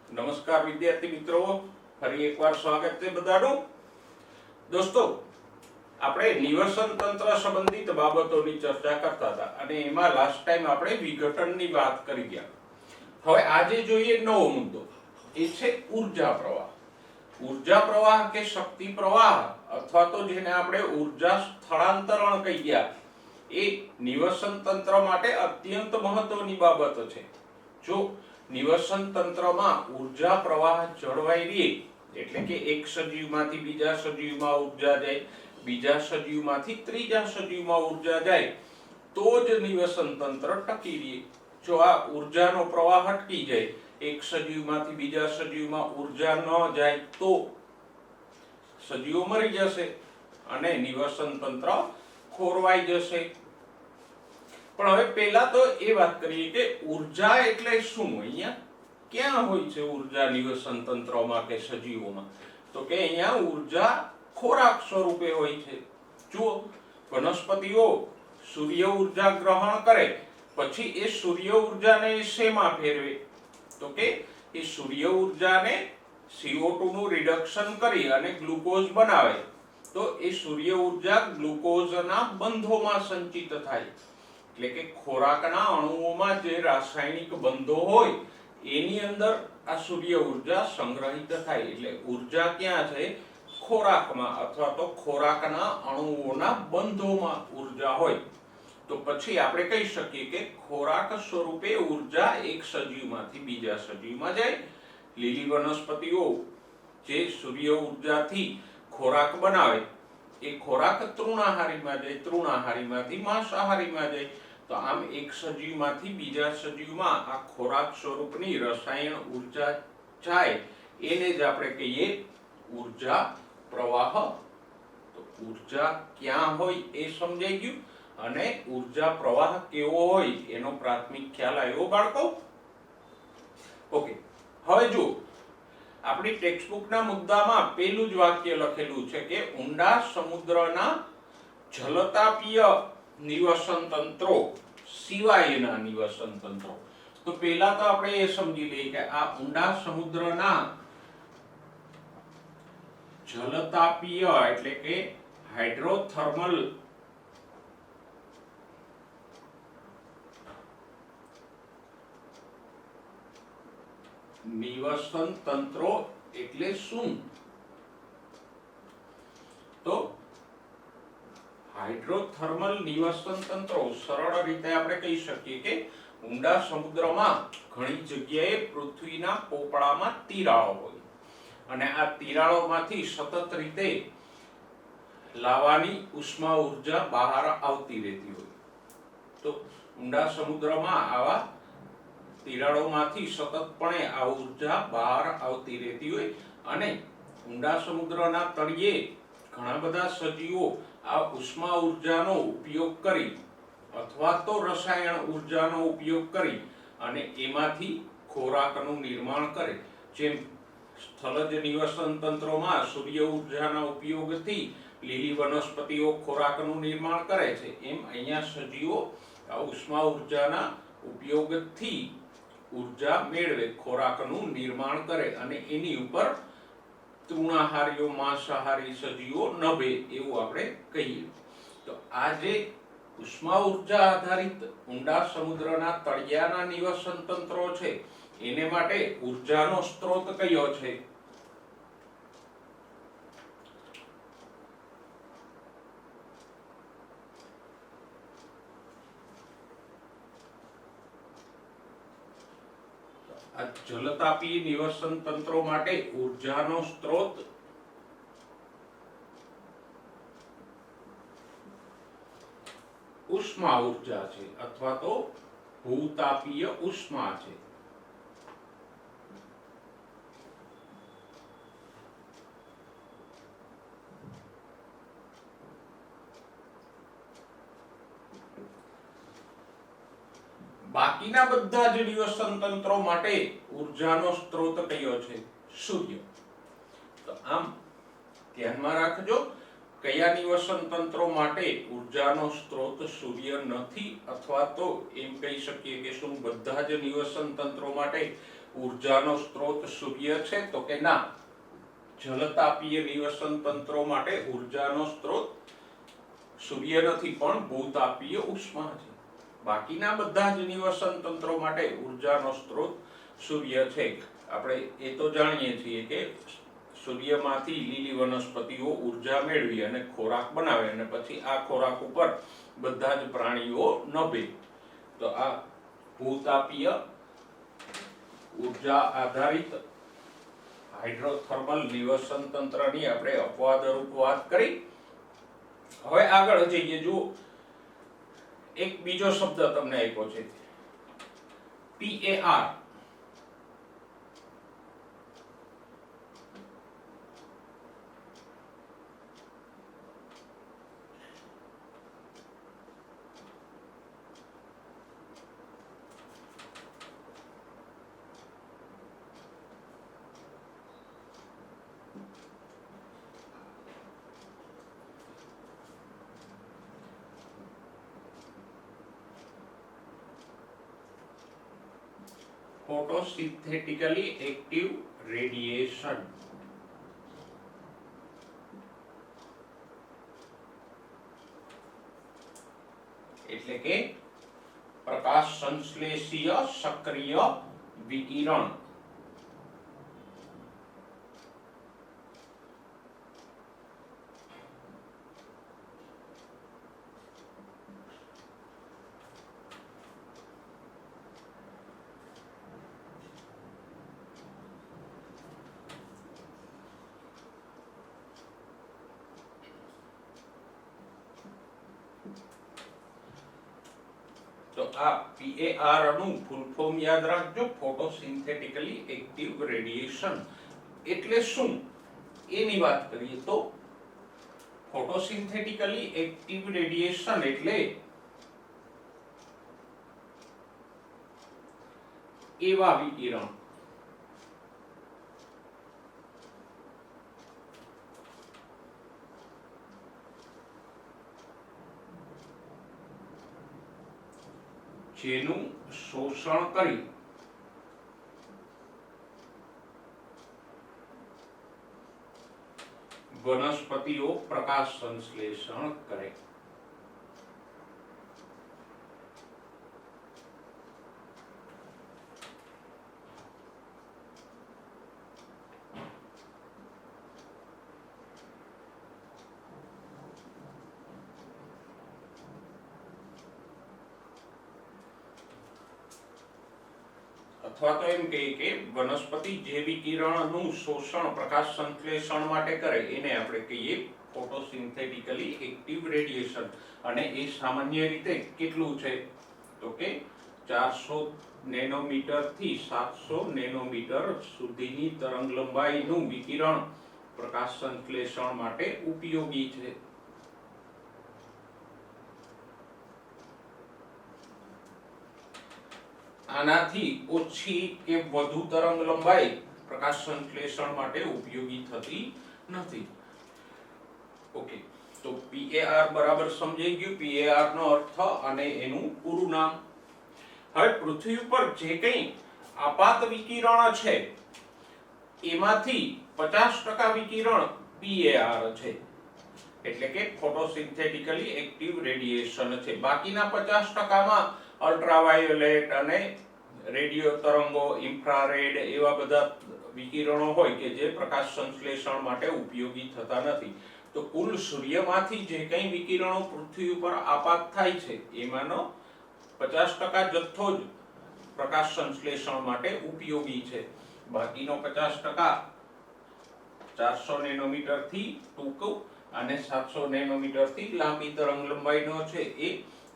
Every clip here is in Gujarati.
નમસ્કાર વિદ્યાર્થી મિત્રો, ફરી એકવાર સ્વાગત છે બધાનું. દોસ્તો, આપણે નિવસન તંત્ર સંબંધિત બાબતોની ચર્ચા કરતા હતા અને એમાં લાસ્ટ ટાઈમ આપણે વિઘટનની વાત કરી ગયા. હવે આજે જોઈએ નવો મુદ્દો, એ છે ઊર્જા પ્રવાહ. ઊર્જા પ્રવાહ કે શક્તિ પ્રવાહ અથવા તો જેને આપણે ઊર્જા સ્થળાંતરણ કહી ગયા, એ નિવસન તંત્ર માટે અત્યંત મહત્વની બાબત છે. જો નિવસન તંત્રમાં ઊર્જા પ્રવાહ જળવાઈ રહે, એટલે કે એક સજીવમાંથી બીજા સજીવમાં ઊર્જા જાય, બીજા સજીવમાંથી ત્રીજા સજીવમાં ઊર્જા જાય, તો જ નિવસન તંત્ર ટકી રહે. જો આ ઊર્જાનો પ્રવાહ અટકી જાય, એક સજીવમાંથી બીજા સજીવમાં ઊર્જા ન જાય, તો સજીવો મરી જશે અને નિવસન તંત્ર ખોરવાઈ જશે. પણ હવે પહેલા તો એ વાત કરીએ કે ઊર્જા એટલે શું. અહીંયા ક્યાં હોય છે ઊર્જા નિવસન તંત્રમાં કે સજીવોમાં? તો કે અહીંયા ઊર્જા ખોરાક સ્વરૂપે હોય છે. જુઓ, વનસ્પતિઓ સૂર્ય ઊર્જા ગ્રહણ કરે, પછી એ સૂર્ય ઊર્જાને શેમાં ફેરવે? તો કે એ સૂર્ય ઊર્જાને CO2 નું રિડક્શન કરી અને ગ્લુકોઝ બનાવે, તો એ સૂર્ય ઊર્જા ગ્લુકોઝના બંધોમાં સંચિત થાય. એટલે કે ખોરાકના અણુઓમાં જે રાસાયણિક બંધો હોય એની અંદર આ સૂર્ય ઊર્જા સંગ્રહિત થાય. એટલે ઊર્જા ક્યાં છે? ખોરાકમાં, અથવા તો ખોરાકના અણુઓના બંધોમાં ઊર્જા હોય. તો પછી આપણે કહી શકીએ કે ખોરાક સ્વરૂપે ઊર્જા એક સજીવમાંથી બીજા સજીવમાં જાય. લીલી વનસ્પતિઓ જે સૂર્ય ઊર્જાથી ખોરાક બનાવે, એ ખોરાક તૃણાહારીમાં જાય, તૃણાહારીમાંથી માંસાહારીમાં જાય. તો આમ એક સજીવમાંથી બીજા સજીવમાં આ ખોરાક સ્વરૂપની રસાયણ ઊર્જા જાય, એને જ આપણે કહીએ ઊર્જા પ્રવાહ. તો ઊર્જા ક્યાં હોય એ સમજાઈ ગયું, અને ઊર્જા પ્રવાહ કેવો હોય એનો પ્રાથમિક ખ્યાલ આવ્યો બાળકો? ઓકે, હવે જો આપણી ટેક્સ્ટબુકના મુદ્દામાં પેલું જ વાક્ય લખેલું છે કે ઊંડા સમુદ્રના જલતાપીય નિવસન તંત્રો સિવાયના નિવસન તંત્રો. તો પહેલા તો આપણે એ સમજી લઈએ કે આ ઊંડા સમુદ્રના જલતાપીય એટલે કે હાઇડ્રોથર્મલ નિવસન તંત્રો એટલે શું? તો હાઇડ્રોથર્મલ નિવસન તંત્રો સરળ રીતે આપણે કહી શકીએ કે ઊંડા સમુદ્રમાં ઘણી જગ્યાએ પૃથ્વીના પોપડામાં તિરાડો હોય અને આ તિરાડોમાંથી સતત રીતે લાવાની ઉષ્મા ઊર્જા બહાર આવતી રહેતી હોય. તો ઊંડા સમુદ્રમાં આવા તિરાડોમાંથી સતતપણે આ ઊર્જા બહાર આવતી રહેતી હોય અને ઊંડા સમુદ્રના તળિયે ઘણા બધા સજીવો આ ઉષ્મા ઊર્જાનો ઉપયોગ કરી અથવા તો રસાયણ ઊર્જાનો ઉપયોગ કરી અને એમાંથી ખોરાકનું નિર્માણ કરે. જેમ સ્થળજ નિવસન તંત્રોમાં સૂર્ય ઊર્જાના ઉપયોગથી લીલી વનસ્પતિઓ ખોરાકનું નિર્માણ કરે છે, એમ અહીંયા સજીવો આ ઉષ્મા ઊર્જાના ઉપયોગથી ઊર્જા મેળવે, ખોરાકનું નિર્માણ કરે અને એની ઉપર તૃણાહારીઓ માંસાહારી સજીવો નભે, એવું આપણે કહીએ. તો આ જે ઉષ્મા ઊર્જા આધારિત ઊંડા સમુદ્રના તળિયાના નિવસન તંત્રો છે, એને માટે ઊર્જાનો સ્ત્રોત કયો છે? આ જલતાપી નિવસન તંત્રો માટે ઊર્જાનો સ્ત્રોત ઉષ્મા ઊર્જા છે અથવા તો ભૂતાપીય ઉષ્મા છે. બાકીના બધા જ નિવસન તંત્રો માટે ઊર્જાનો સ્ત્રોત કયો છે? સૂર્ય. તો આમ ધ્યાનમાં રાખજો કયા નિવસન તંત્રો માટે ઉર્જાનો સ્ત્રોત સૂર્ય નથી, અથવા તો એમ કહી શકીએ કે શું બધા જ નિવસન તંત્રો માટે ઉર્જાનો સ્ત્રોત સૂર્ય છે? તો કે ના, જલતાપીય નિવસન તંત્રો માટે ઉર્જાનો સ્ત્રોત સૂર્ય નથી, પણ ભૂતાપીય ઉષ્મા છે. બાકીના બધા જ નિવસન તંત્રો માટે ઉર્જાનો સ્ત્રોત સૂર્ય છે. આપણે એ તો જાણીએ છીએ કે સૂર્યમાંથી લીલી વનસ્પતિઓ ઉર્જા મેળવી અને ખોરાક બનાવે અને પછી આ ખોરાક ઉપર બધા જ પ્રાણીઓ નભે. તો આ ભૂતાપીય ઉર્જા આધારિત હાઇડ્રોથર્મલ નિવસન તંત્રની આપણે અપવાદરૂપ વાત કરી. હવે આગળ જઈએ. જુઓ, એક બીજો શબ્દ તમને આપ્યો છે PAR. photosynthetically active radiation. એટલે કે પ્રકાશ સંશ્લેષીય સક્રિય વિકિરણ. તો આ PAR નું ફૂલ ફોર્મ યાદ રાખજો, ફોટોસિન્થેટિકલી એક્ટિવ રેડિયેશન. એટલે શું એની વાત કરીએ તો ફોટોસિન્થેટિકલી એક્ટિવ રેડિયેશન એટલે એવા વિકિરણ જેનું શોષણ કરી વનસ્પતિઓ પ્રકાશ સંશ્લેષણ કરે. અથવા તો એમ કહીએ કે વનસ્પતિ જે વિકિરણનું શોષણ પ્રકાશ સંશ્લેષણ માટે કરે એને આપણે કહીએ ફોટોસિન્થેટિકલી એક્ટિવ રેડિયેશન. અને એ સામાન્ય રીતે કેટલું છે? તો કે 400 નેનોમીટર થી 700 નેનોમીટર સુધીની તરંગ લંબાઈનું વિકિરણ પ્રકાશ સંશ્લેષણ માટે ઉપયોગી છે. આનાથી ઓછી કે વધુ તરંગ લંબાઈ પ્રકાશ સંશ્લેષણ માટે ઉપયોગી થતી નથી. ઓકે, તો PAR બરાબર સમજાઈ ગયું. PAR નો અર્થ અને એનું પૂરું નામ. હવે પૃથ્વી ઉપર જે કંઈ આપાત વિકિરણ છે એમાંથી 50% વિકિરણ PAR છે, એટલે કે ફોટોસિન્થેટિકલી એક્ટિવ રેડિયેશન છે. બાકીના 50%માં અલ્ટ્રાવાયોલેટ અને રેડિયો તરંગો, ઇન્ફ્રારેડ એવા બધા વિકિરણો હોય કે જે પ્રકાશ સંશ્લેષણ માટે ઉપયોગી થતા નથી. તો કુલ સૂર્યમાંથી જે કંઈ વિકિરણો પૃથ્વી ઉપર આપાત થાય છે એમાંનો 50% જથ્થો જ પ્રકાશ સંશ્લેષણ માટે ઉપયોગી છે. બાકીનો 50% 400 નેનોમીટર થી ટૂંકો અને 700 નેનોમીટર થી લાંબી તરંગ લંબાઈનો છે એ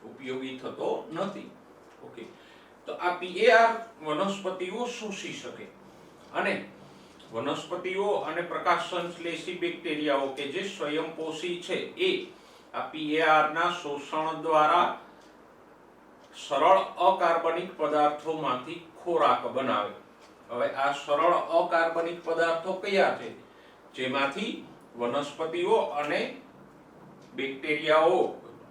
ઉપયોગી થતો નથી. ઓકે, તો આ PAR વનસ્પતિઓ શોષી શકે અને વનસ્પતિઓ અને પ્રકાશ સંશ્લેષી બેક્ટેરિયાઓ કે જે સ્વયંપોષી છે એ આ PAR ના શોષણ દ્વારા સરળ અકાર્બનિક પદાર્થોમાંથી ખોરાક બનાવે. હવે આ સરળ અકાર્બનિક પદાર્થો કયા છે? જેમાંથી વનસ્પતિઓ અને બેક્ટેરિયાઓ,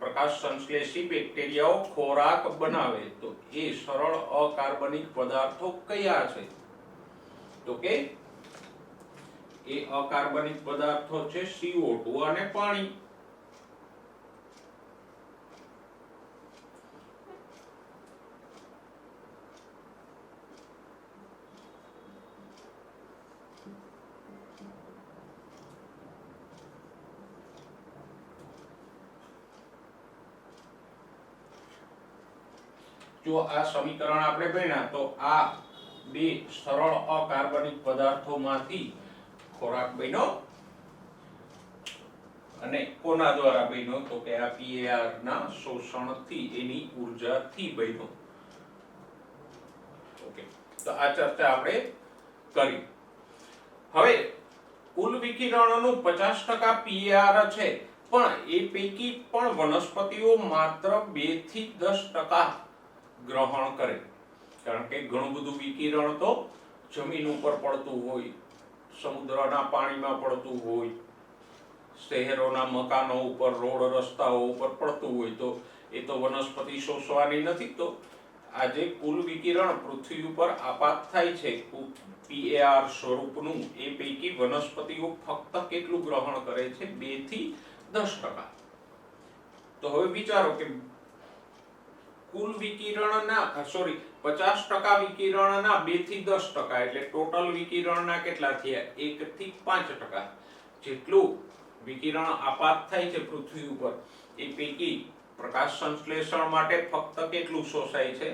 પ્રકાશ સંશ્લેષી બેક્ટેરિયાઓ ખોરાક બનાવે તો એ સરળ અકાર્બનિક પદાર્થો કયા છે? તો કે એ અકાર્બનિક પદાર્થો છે CO2 અને પાણી. જો આ સમીકરણ આપણે ભણ્યા તો આ બે સરળ અકાર્બનિક પદાર્થોમાંથી ખોરાક બન્યો અને કોના દ્વારા બન્યો? તો કે આ PAR ના શોષણથી, એની ઉર્જાથી બન્યો. ઓકે, તો આ ચર્ચા આપણે કરી. હવે કુલ વિકિરણનું 50% PAR છે, પણ એ પૈકી પણ વનસ્પતિઓ માત્ર 2 થી 10% ગ્રહણ કરે. કારણ કે ઘણું બધું વિકિરણ તો જમીન ઉપર પડતું હોય, સમુદ્રના પાણીમાં પડતું હોય, શહેરોના મકાનો ઉપર, રોડ રસ્તાઓ ઉપર પડતું હોય, તો એ તો વનસ્પતિ શોષવાની નથી. તો આજે કુલ વિકિરણ પૃથ્વી ઉપર આપાત થાય છે PAR સ્વરૂપનું, એ પૈકી વનસ્પતિઓ ફક્ત કેટલું ગ્રહણ કરે છે? 2 થી 10%. તો હવે વિચારો કે કુલ વિકિરણના 50% વિકિરણના 2 થી 10%, એટલે ટોટલ વિકિરણના કેટલા થયા? 1 થી 5%. જેટલું વિકિરણ આપાત થાય છે પૃથ્વી ઉપર, એ પૈકી પ્રકાશ સંશ્લેષણ માટે ફક્ત કેટલું શોષાય છે?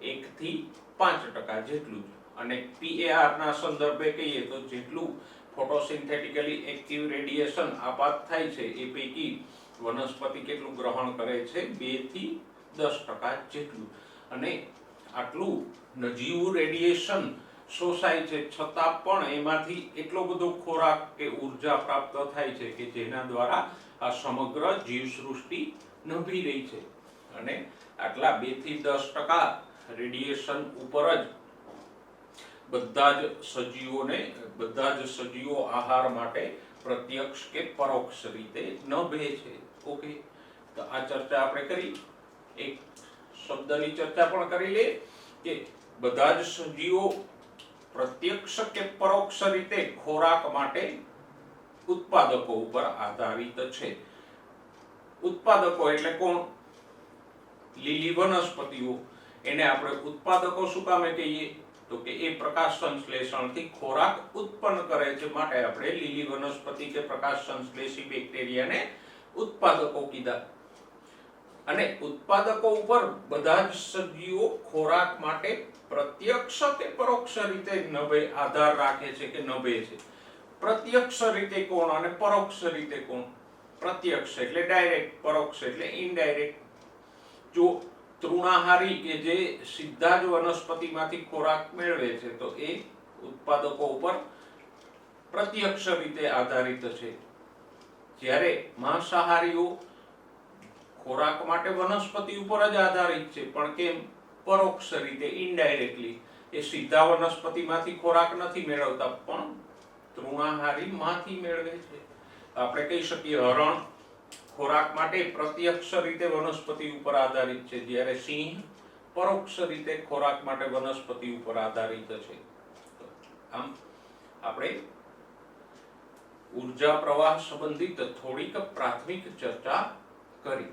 1 થી 5% જેટલું. અને PAR ના સંદર્ભે કહીએ તો જેટલું ફોટોસિન્થેટિકલી એક્ટિવ રેડિયેશન આપાત થાય છે, એ પૈકી વનસ્પતિ કેટલું ગ્રહણ કરે છે? 2 થી 10% જેટલું. અને આટલું નજીવું રેડિયેશન શોષાય છે છતાં પણ એમાંથી એટલો બધો ખોરાક કે ઉર્જા પ્રાપ્ત થાય છે કે જેના દ્વારા આ સમગ્ર જીવસૃષ્ટિ નભી રહી છે. અને આટલા 2 થી 10% રેડિયેશન ઉપર જ બધા જ સજીવો આહાર માટે પ્રત્યક્ષ કે પરોક્ષ રીતે નભે છે. ઓકે, તો આ ચર્ચા આપણે કરી. એક શબ્દની ચર્ચા પણ કરી લે કે બધા જ સજીવો પ્રત્યક્ષ કે પરોક્ષ રીતે ખોરાક માટે ઉત્પાદકો ઉપર આધારિત છે. ઉત્પાદકો એટલે કોણ? લીલી વનસ્પતિઓ. એને આપણે ઉત્પાદકો શું કામે કહીએ? તો કે એ પ્રકાશ સંશ્લેષણથી ખોરાક ઉત્પન્ન કરે છે, માટે આપણે લીલી વનસ્પતિ કે પ્રકાશ સંશ્લેષી બેક્ટેરિયાને ઉત્પાદકો કીધા. અને ઉત્પાદકો ઉપર બધા જ સજીવો ખોરાક માટે પ્રત્યક્ષ કે પરોક્ષ રીતે આધાર રાખે છે કે નભે છે. પ્રત્યક્ષ રીતે કોણ અને પરોક્ષ રીતે કોણ? પ્રત્યક્ષ એટલે ડાયરેક્ટ, પરોક્ષ એટલે ઇનડાયરેક્ટ. જો તૃણાહારી કે જે સીધા જ વનસ્પતિમાંથી ખોરાક મેળવે છે, તો એ ઉત્પાદકો ઉપર પ્રત્યક્ષ રીતે આધારિત છે. જ્યારે માંસાહારીઓ ખોરાક માટે વનસ્પતિ ઉપર જ આધારિત છે, પણ કેમ? પરોક્ષ રીતે, ઇનડાયરેક્ટલી. એ સીધા વનસ્પતિમાંથી ખોરાક નથી મેળવતા, પણ તૃણાહારી માંથી મેળવે છે. આપણે કહી શકીએ હરણ ખોરાક માટે પ્રત્યક્ષ રીતે વનસ્પતિ ઉપર આધારિત છે, જ્યારે સિંહ પરોક્ષ રીતે ખોરાક માટે વનસ્પતિ ઉપર આધારિત છે. આમ આપણે ઉર્જા પ્રવાહ સંબંધિત થોડીક પ્રાથમિક ચર્ચા કરી.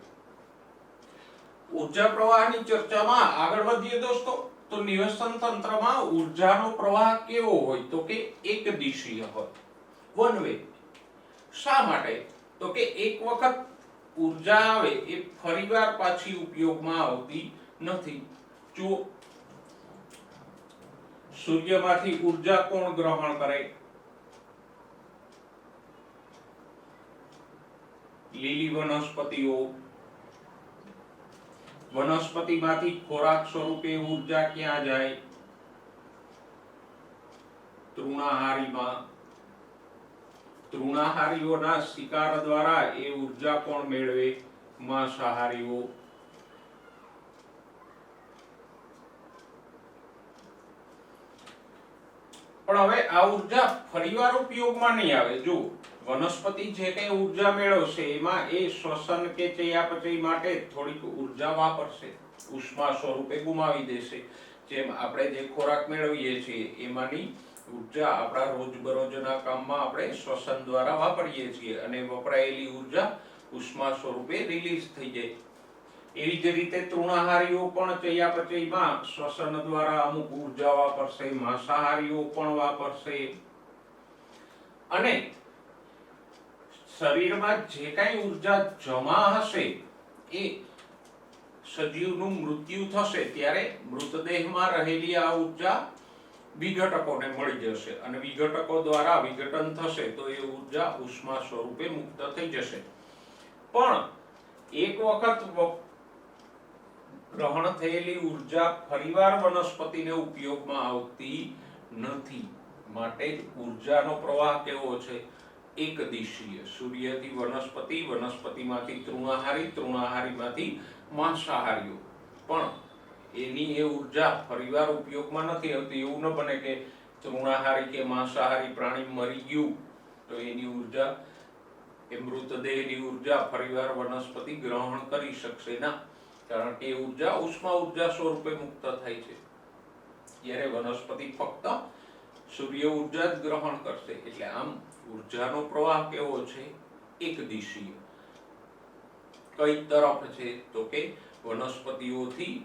ઉર્જા પ્રવાહની ચર્ચામાં આગળ વધીએ દોસ્તો, તો નિવસન તંત્રમાં ઉર્જાનો પ્રવાહ કેવો હોય? તો કે એક દિશીય હોય, વન વે. શા માટે? તો કે એક વખત ઉર્જા આવે એ ફરીવાર પાછી ઉપયોગમાં આવતી નથી. જો સૂર્યમાંથી ઉર્જા કોણ ગ્રહણ કરે? લીલી વનસ્પતિઓ. વનસ્પતિમાંથી ખોરાક સ્વરૂપે ઉર્જા ક્યાં જાય? તૃણાહારીમાં. તૃણાહારીઓના શિકાર દ્વારા એ ઉર્જા કોણ મેળવે? માંસાહારીઓ. પણ હવે આ ઉર્જા ફરીવાર ઉપયોગમાં નહીં આવે. જો વનસ્પતિ જે કંઈ ઉર્જા મેળવશે એમાં એ શ્વસન કે ચયાપચય માટે થોડીક ઉર્જા વાપરશે, ઉષ્મા સ્વરૂપે ગુમાવી દેશે. જેમ આપણે જે ખોરાક મેળવીએ છીએ એમાંની ઉર્જા આપણા રોજબરોજના કામમાં આપણે શ્વસન દ્વારા વાપરીએ છીએ અને વપરાયેલી ઉર્જા ઉષ્મા સ્વરૂપે રિલીઝ થઈ જાય. એવી જ રીતે તૃણાહારીઓ પણ ચયાપચયમાં શ્વસન દ્વારા અમુક ઉર્જા વાપરશે, માંસાહારીઓ પણ વાપરશે. અને શરીરમાં જે કાંઈ ઉર્જા જમા હશે એ સજીવનું મૃત્યુ થશે ત્યારે મૃતદેહમાં રહેલી આ ઉર્જા વિઘટકોને મળી જશે અને વિઘટકો દ્વારા વિઘટન થશે તો એ ઉર્જા ઉષ્મા સ્વરૂપે મુક્ત થઈ જશે. પણ એક વખત ગ્રહણ થયેલી ઉર્જા ફરીવાર વનસ્પતિને ઉપયોગમાં આવતી નથી. માટે ઉર્જાનો પ્રવાહ કેવો છે? એક દિશીય. સૂર્યથી વનસ્પતિ, વનસ્પતિમાંથી તૃણાહારી, તૃણાહારીમાંથી માંસાહારીઓ. પણ એની એ ઉર્જા ફરીવાર ઉપયોગમાં નથી આવતી. એવું ન બને કે તૃણાહારી કે માંસાહારી પ્રાણી મરી ગયું તો એની ઉર્જા, એ મૃતદેહની ઉર્જા ફરીવાર વનસ્પતિ ગ્રહણ કરી શકશે ના, કારણ કે એ ઉર્જા ઉષ્મા ઉર્જા સ્વરૂપે મુક્ત થાય છે. જ્યારે વનસ્પતિ ફક્ત સૂર્ય ઉર્જા જ ગ્રહણ કરશે. એટલે આમ ઉર્જાનો પ્રવાહ કેવો છે? એક દિશીય. કઈ તરફ છે? તો કે વનસ્પતિઓથી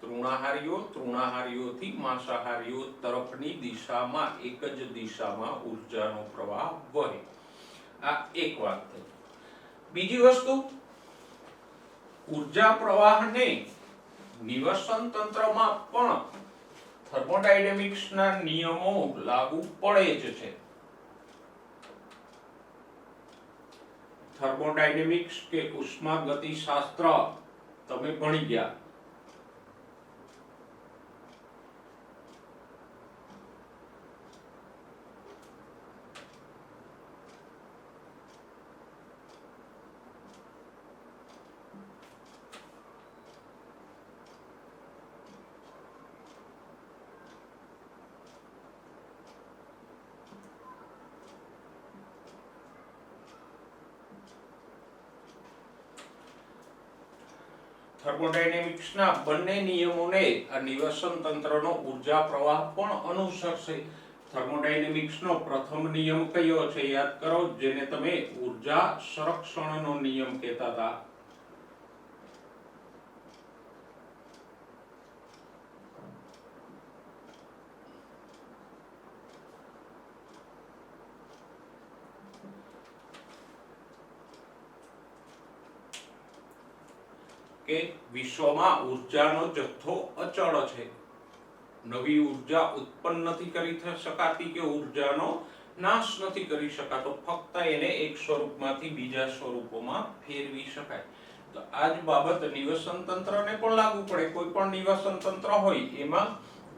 તૃણાહારીઓ, તૃણાહારીઓથી માંસાહારીઓ તરફની દિશામાં, એક જ દિશામાં ઉર્જાનો પ્રવાહ વહે. આ એક વાત થઈ. બીજી વસ્તુ, ઉર્જા પ્રવાહને નિવસન તંત્રમાં પણ થર્મોડાયનેમિક્સના નિયમો લાગુ પડે જ છે. થર્મોડાયનેમિક્સ કે ઉષ્માગતિશાસ્ત્ર તમે ભણી ગયા. થર્મોડાયનેમિક્સના બંને નિયમોને આ નિવસન તંત્રનો ઉર્જા પ્રવાહ પણ અનુસરશે. થર્મોડાયનેમિક્સનો પ્રથમ નિયમ કયો છે? યાદ કરો, જેને તમે ઉર્જા સંરક્ષણનો નિયમ કહેતા હતા. કે વિશ્વમાં ઉર્જાનો જથ્થો અચળ છે. નવી ઉર્જા ઉત્પન્ન નથી કરી શકાતી કે ઉર્જાનો નાશ નથી કરી શકાતો. ફક્ત એને એક સ્વરૂપમાંથી બીજા સ્વરૂપોમાં ફેરવી શકાય. તો આ જ બાબત નિવસન તંત્રને પણ લાગુ પડે. કોઈ પણ નિવસન તંત્ર હોય એમાં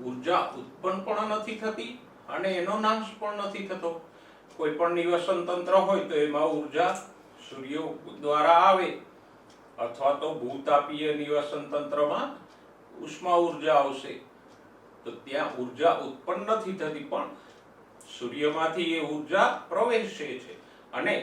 ઉર્જા ઉત્પન્ન પણ નથી થતી અને એનો નાશ પણ નથી થતો. કોઈ પણ નિવસન તંત્ર હોય તો એમાં ઉર્જા સૂર્ય દ્વારા આવે અથવા તો ભૂતાપીય નિવસન તંત્રમાં ઉષ્મા ઉર્જા આવશે. તો ત્યાં ઉર્જા ઉત્પન્ન નથી થતી પણ સૂર્યમાંથી એ ઉર્જા પ્રવેશે છે અને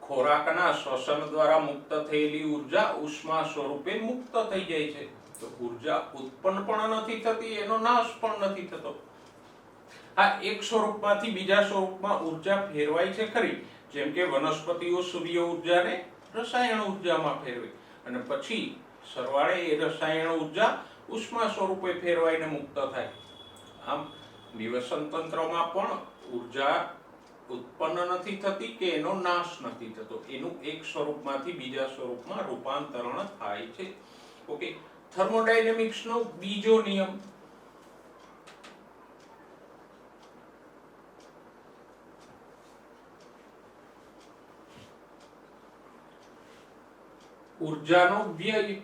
ખોરાકના શ્વસન દ્વારા મુક્ત થયેલી ઉર્જા ઉષ્મા સ્વરૂપે મુક્ત થઈ જાય છે. તો ઉર્જા ઉત્પન્ન પણ નથી થતી, એનો નાશ પણ નથી થતો. આ એક સ્વરૂપમાંથી બીજા સ્વરૂપમાં ઉર્જા ફેરવાય છે ખરી. જેમ કે વનસ્પતિઓ સૂર્ય ઉર્જાને રસાયણ ઉર્જામાં ફેરવે અને પછી સરવાળે એ રસાયણ ઉર્જા ઉષ્મા સ્વરૂપે ફેરવાઈને મુક્ત થાય. આમ નિવસન તંત્રમાં પણ ઉર્જા ઉત્પન્ન નથી થતી કે એનો નાશ નથી થતો. એનું એક સ્વરૂપમાંથી બીજા સ્વરૂપમાં રૂપાંતરણ થાય છે. ઓકે, થર્મોડાયનેમિક્સનો બીજો નિયમ, ઉર્જાનો વ્યય.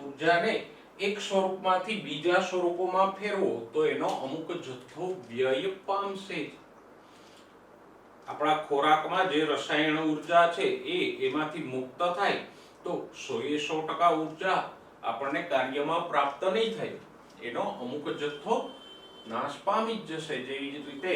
ઉર્જાને એક સ્વરૂપમાંથી બીજા સ્વરૂપોમાં ફેરવો તો એનો અમુક જથ્થો વ્યય પામશે. આપણા ખોરાકમાં જે રસાયણ ઉર્જા છે એમાંથી મુક્ત થાય તો 100% ઉર્જા આપણને કાર્યમાં પ્રાપ્ત નહીં થાય. એનો અમુક જથ્થો નાશ પામી જ જશે. જેવી જ રીતે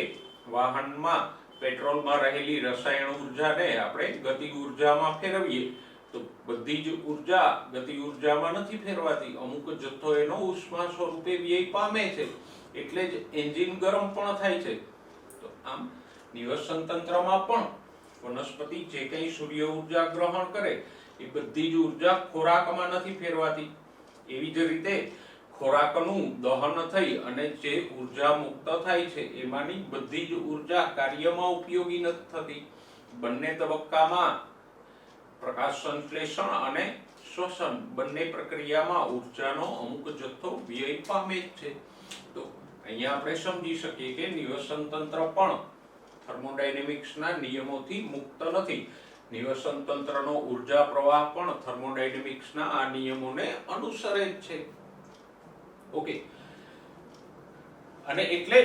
વાહનમાં પેટ્રોલમાં રહેલી રસાયણ ઉર્જાને આપણે ગતિ ઉર્જામાં ફેરવીએ તો બધી જ ઉર્જા ગતિ ઉર્જામાં નથી ફેરવાતી, અમુક જથ્થો એનો ઉષ્મા સ્વરૂપે વ્યય પામે છે, એટલે જ એન્જિન ગરમ પણ થાય છે. તો આમ નિવસન તંત્રમાં પણ વનસ્પતિ જે કંઈ સૂર્ય ઉર્જા ગ્રહણ કરે એ બધી જ ઉર્જા ખોરાકમાં નથી ફેરવાતી. એવી જ રીતે ખોરાકનું દહન થઈ અને જે ઉર્જા મુક્ત થાય છે એમાંની બધી જ ઉર્જા કાર્યમાં ઉપયોગી નથી થતી. બંને તબક્કામાં પ્રકાશ સંશ્લેષણ અને શ્વસન બંને પ્રક્રિયામાં ઉર્જાનો અમુક જથ્થો વ્યય પામે જ છે. તો અહીંયા આપણે સમજી શકીએ કે નિવસન તંત્ર પણ થર્મોડાયનેમિક્સના નિયમોથી મુક્ત નથી. નિવસન તંત્રનો ઉર્જા પ્રવાહ પણ થર્મોડાયનેમિક્સના આ નિયમોને અનુસરે જ છે. ઓકે, અને એટલે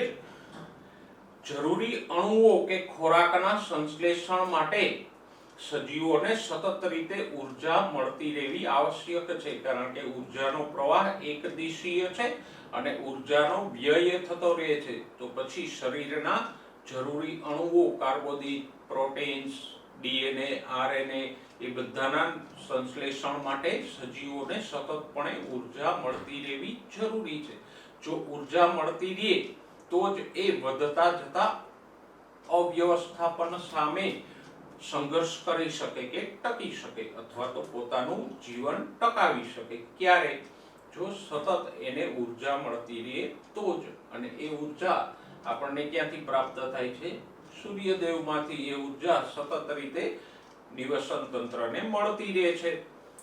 જ જરૂરી અણુઓ કે ખોરાકના સંશ્લેષણ માટે સજીવોને સતત રીતે ઉર્જા મળતી રહેવી આવશ્યક છે, કારણ કે ઉર્જાનો પ્રવાહ એકદિશીય છે અને ઉર્જાનો વ્યય થતો રહે છે. તો પછી શરીરના જરૂરી અણુઓ કાર્બોદિત, પ્રોટીન્સ, ડીએનએ, આરએનએ એ બધાના સંશ્લેષણ માટે સજીવોને સતતપણે ઉર્જા મળતી રહેવી જરૂરી છે. જો ઉર્જા મળતી રહે તો જ એ વધતા જતા અવ્યવસ્થાપન સામે સંઘર્ષ કરી શકે કે ટકી શકે અથવા તો પોતાનું જીવન ટકાવી શકે. ક્યારે? જો સતત એને ઉર્જા મળતી રહે તો જ. અને એ ઉર્જા આપણને ક્યાંથી પ્રાપ્ત થાય છે? સૂર્યદેવમાંથી એ ઉર્જા સતત રીતે નિવસન તંત્રને મળતી રહે છે.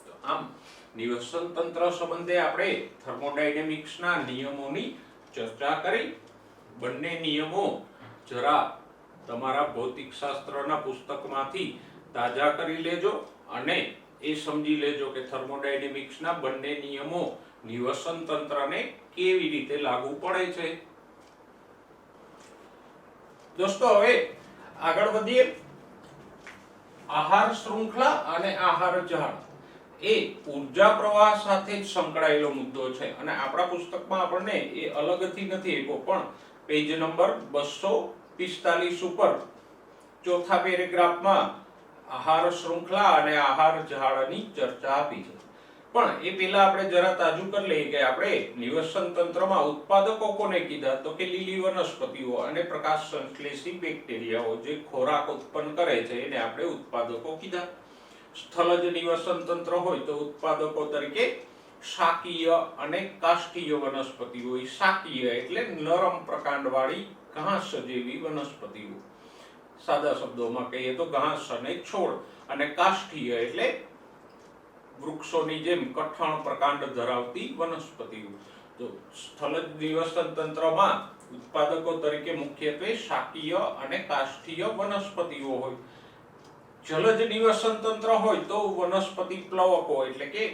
તો આમ નિવસન તંત્ર સંબંધે આપણે થર્મોડાયનેમિક્સના નિયમોની ચર્ચા કરી. બંને નિયમો જરા તમારા ભૌતિકશાસ્ત્રના પુસ્તકમાંથી તાજા કરી લેજો અને એ સમજી લેજો કે થર્મોડાયનેમિક્સના બંને નિયમો નિવસન તંત્રને કેવી રીતે લાગુ પડે છે. દોસ્તો, હવે આગળ વધીએ. આહાર શૃંખલા અને આહાર ઝાડ એ ઉર્જા પ્રવાહ સાથે જ સંકળાયેલો મુદ્દો છે અને આપણા પુસ્તકમાં આપણને એ અલગથી નથી આપ્યો, પણ પેજ નંબર 245 ઉપર ચોથા પેરેગ્રાફમાં આહાર શૃંખલા અને આહાર ઝાડની ચર્ચા આપી છે. પણ એ પહેલા આપણે જરા તાજું કરી લઈએ કે આપણે નિવસન તંત્રમાં ઉત્પાદકો કોને કીધા? તો કે લીલી વનસ્પતિઓ અને પ્રકાશ સંશ્લેષી બેક્ટેરિયાઓ જે ખોરાક ઉત્પન્ન કરે છે એને આપણે ઉત્પાદકો કીધા. સ્થલજ નિવસન તંત્ર હોય તો ઉત્પાદકો તરીકે શાકીય અને કાષ્ઠીય વનસ્પતિઓ. શાકીય એટલે નરમ પ્રકાંડવાળી ઘાસ જેવી વનસ્પતિઓ, સાદા શબ્દોમાં કહીએ તો ઘાસ અને છોડ. અને કાષ્ઠીય એટલે વૃક્ષોની જેમ કઠણ પ્રકાંડ ધરાવતી વનસ્પતિઓ. તો સ્થલજ નિવસન તંત્રમાં ઉત્પાદકો તરીકે મુખ્યત્વે શાકીય અને કાષ્ઠીય વનસ્પતિઓ હોય. જલજ નિવસન તંત્ર હોય તો વનસ્પતિ પ્લવકો એટલે કે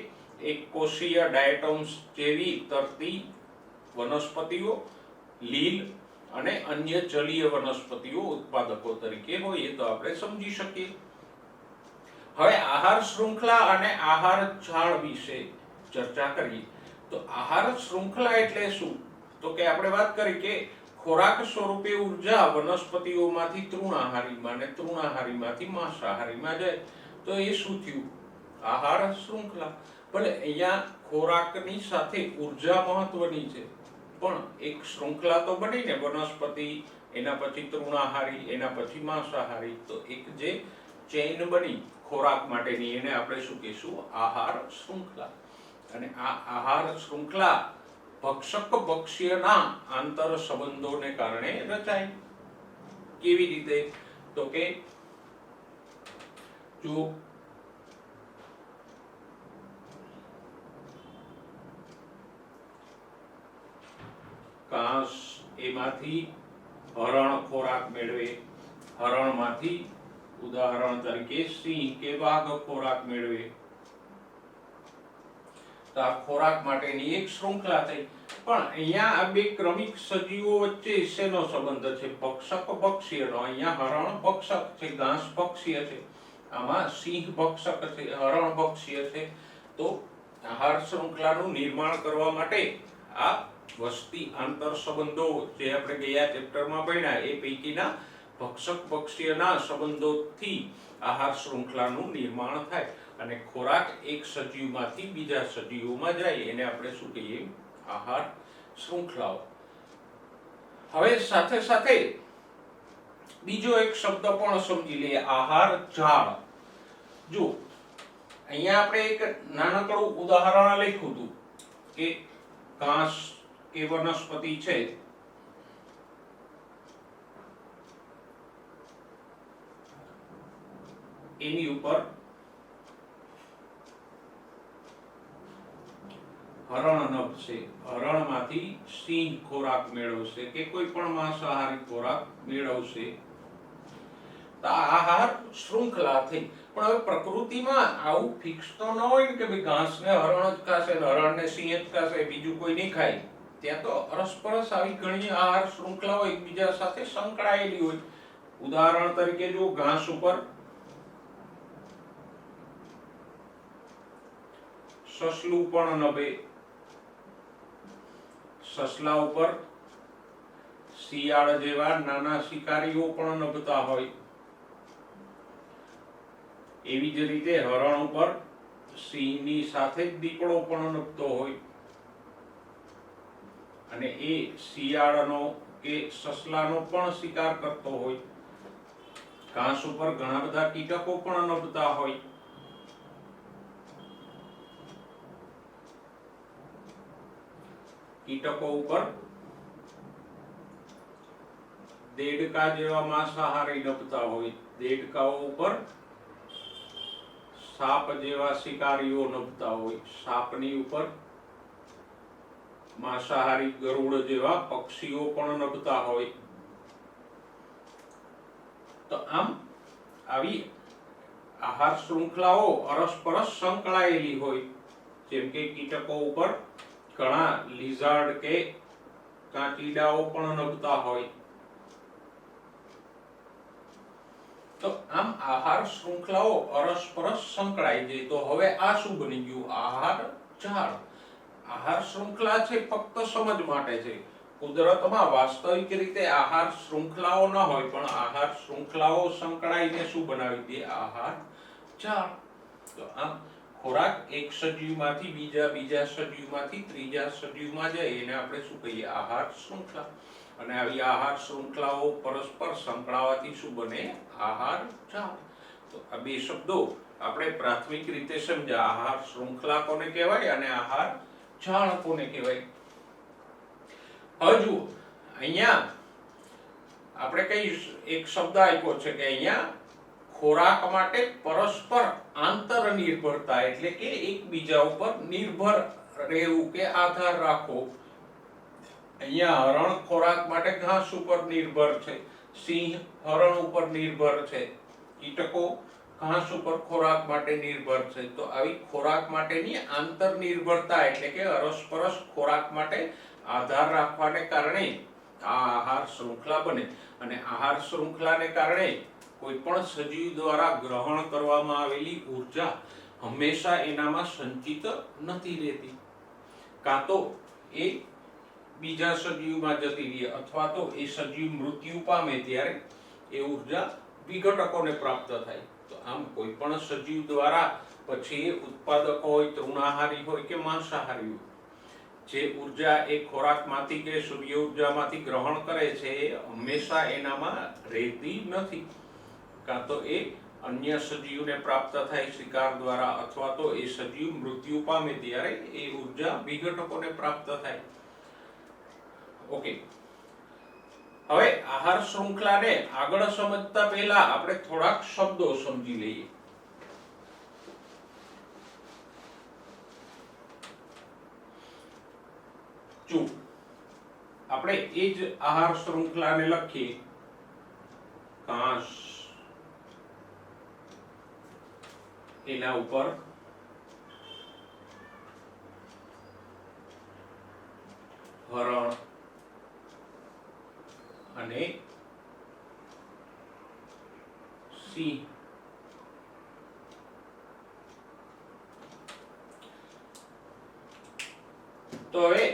એક કોષીય ડાયટમ્સ જેવી તરતી વનસ્પતિઓ, લીલ અને અન્ય જલીય વનસ્પતિઓ ઉત્પાદકો તરીકે હોય. એ તો આપણે સમજી શકીએ. હવે આહાર શૃંખલા અને આહાર ઝાડ વિશે ચર્ચા કરીએ. તો આહાર શૃંખલા એટલે શું? તો કે આપણે વાત કરી કે ખોરાક સ્વરૂપે ઉર્જા વનસ્પતિઓમાંથી તૃણાહારીમાં અને તૃણાહારીમાંથી માંસાહારીમાં જાય તો એ શું થયું? આહાર શૃંખલા. ભલે અહીંયા ખોરાકની સાથે ઉર્જા મહત્વની છે, પણ એક શૃંખલા તો બની ને, વનસ્પતિ, એના પછી તૃણાહારી, એના પછી માંસાહારી. તો એક જે ચેઇન બની ખોરાક માટેની એને આપણે શું કહીશું? આહાર શૃંખલા. અને આ આહાર શૃંખલા ભક્ષક ભક્ષ્યના આંતર સંબંધોને કારણે રચાય. કેવી રીતે? તો કે જો ઘાસ એમાંથી હરણ ખોરાક મેળવે, હરણમાંથી ઉદાહરણ તરીકે સિંહ કે વાઘ ખોરાક મેળવે, તો આ ખોરાક માટેની એક શૃંખલા થઈ. પણ અહીંયા આ બે ક્રમિક સજીવો વચ્ચે શેનો સંબંધ છે? ભક્ષક ભક્ષ્યનો. અહીંયા હરણ ભક્ષક છે, ઘાસ ભક્ષ્ય છે. આમાં સિંહ ભક્ષક છે, હરણ ભક્ષ્ય છે. તો આહાર શૃંખલાનું નિર્માણ કરવા માટે આ વસ્તી આંતર સંબંધો જે આપણે ગયા ચેપ્ટરમાં ભણ્યા એ પૈકીના ભક્ષક ભક્ષ્યના સંબંધોથી આહાર શૃંખલાનું નિર્માણ થાય અને ખોરાક એક સજીવમાંથી બીજા સજીવોમાં જાય એને આપણે શું કહીએ? આહાર શૃંખલાઓ. હવે સાથે સાથે બીજો એક શબ્દ પણ સમજી લઈએ, આહાર જાળ. જો અહીંયા આપણે એક નાનકડું ઉદાહરણ લખ્યું હતું કે ઘાસ કે વનસ્પતિ છે એની ઉપર હરણ નભશે, હરણમાંથી સિંહ ખોરાક મેળવશે કે કોઈ પણ માંસાહારી ખોરાક મેળવશે, તો આહાર શૃંખલા થઈ. પણ હવે પ્રકૃતિમાં આવું ફિક્સ તો ન હોય ને કે ભાઈ ઘાસને હરણ જ ખાશે ને હરણને સિંહ જ ખાશે, બીજું કોઈ નહીં ખાય. ત્યાં તો અરસપરસ આવી ઘણી આહાર શૃંખલાઓ એકબીજા સાથે સંકળાયેલી હોય. ઉદાહરણ તરીકે જો ઘાસ ઉપર સસલું પણ નભે, સસલા ઉપર શિયાળ જેવા નાના શિકારીઓ પણ નભતા હોય. એવી જ રીતે હરણ ઉપર સિંહની સાથે જ દીપડો પણ નભતો હોય અને એ શિયાળનો કે સસલાનો પણ શિકાર કરતો હોય. ઘાસ ઉપર ઘણા બધા કીટકો પણ નભતા હોય. કીટકો ઉપર દેડકા જેવા માંસાહારી નભતા હોય, દેડકાઓ ઉપર સાપ જેવા શિકારીઓ નભતા હોય, સાપની ઉપર માંસાહારી ગરુડ જેવા પક્ષીઓ પણ નભતા હોય. તો આમ આવી આહાર શૃંખલાઓ અરસપરસ સંકળાયેલી હોય. જેમ કે કીટકો ઉપર ઘણા લિઝાર્ડ કે કાંટીડાઓ પણ નભતા હોય. તો આમ આહાર શૃંખલાઓ અરસપરસ સંકળાઈ જાય. તો હવે આ શું બની ગયું? આહાર જાળ. આહાર શૃંખલા છે ફક્ત સમજ માટે છે. કુદરતમાં વાસ્તવિક રીતે આહાર શૃંખલાઓ ન હોય, પણ આહાર શૃંખલાઓ સંકળાઈને શું બનાવી દે? આહાર જાળ. તો આમ ખોરાક એક સજીવમાંથી બીજા, બીજા સજીવમાંથી ત્રીજા સજીવમાં જાય એને આપણે શું કહીએ? આહાર શૃંખલા. અને આવી આહાર શૃંખલાઓ પરસ્પર સંકળાવાથી શું બને? આહાર જાળ. તો આ બે શબ્દો આપણે પ્રાથમિક રીતે સમજ્યા. આહાર શૃંખલા કોને કહેવાય અને આહાર જાળ કોને કહેવાય. હવે જુઓ, અહીંયા આપણે કઈ એક શબ્દ આપ્યો છે કે અહીંયા ખોરાક માટે પરસ્પર આંતર નિર્ભરતા, એટલે કે એકબીજા ઉપર નિર્ભર રહેવું કે આધાર રાખવો. અહીંયા હરણ ખોરાક માટે ઘાસ ઉપર નિર્ભર છે, સિંહ હરણ ઉપર નિર્ભર છે, કીટકો ઘાસ ઉપર ખોરાક માટે નિર્ભર છે. તો આવી ખોરાક માટેની આંતર નિર્ભરતા એટલે કે અરસપરસ ખોરાક માટે આધાર રાખવાને કારણે આ આહાર શૃંખલા બને. અને આહાર શૃંખલાને કારણે કોઈ પણ સજીવ દ્વારા ગ્રહણ કરવામાં આવેલી ઉર્જા હંમેશા એનામાં સંચિત નથી રહેતી. કાં તો એ બીજા સજીવમાં જતી રહે અથવા તો એ સજીવ મૃત્યુ પામે ત્યારે એ ઉર્જા વિઘટકોને પ્રાપ્ત થાય. તો આમ કોઈ પણ સજીવ દ્વારા પછી એ ઉત્પાદક હોય, તૃણાહારી હોય કે માંસાહારી હોય, જે ઉર્જા એ ખોરાકમાંથી કે સૂર્ય ઉર્જામાંથી ગ્રહણ કરે છે એ હંમેશા એનામાં રહેતી નથી. કાં તો એ અન્ય સજીવને પ્રાપ્ત થાય શિકાર દ્વારા અથવા તો એ સજીવ મૃત્યુ પામે ત્યારે એ ઉર્જા વિઘટકોને પ્રાપ્ત થાય. ઓકે, હવે આહાર શૃંખલાને આગળ સમજતા પહેલા આપણે થોડાક શબ્દો સમજી લઈએ. જો આપણે એ જ આહાર શૃંખલાને લખીએ, ઘાસ, એના ઉપર હરણ અને સિંહ. તો હવે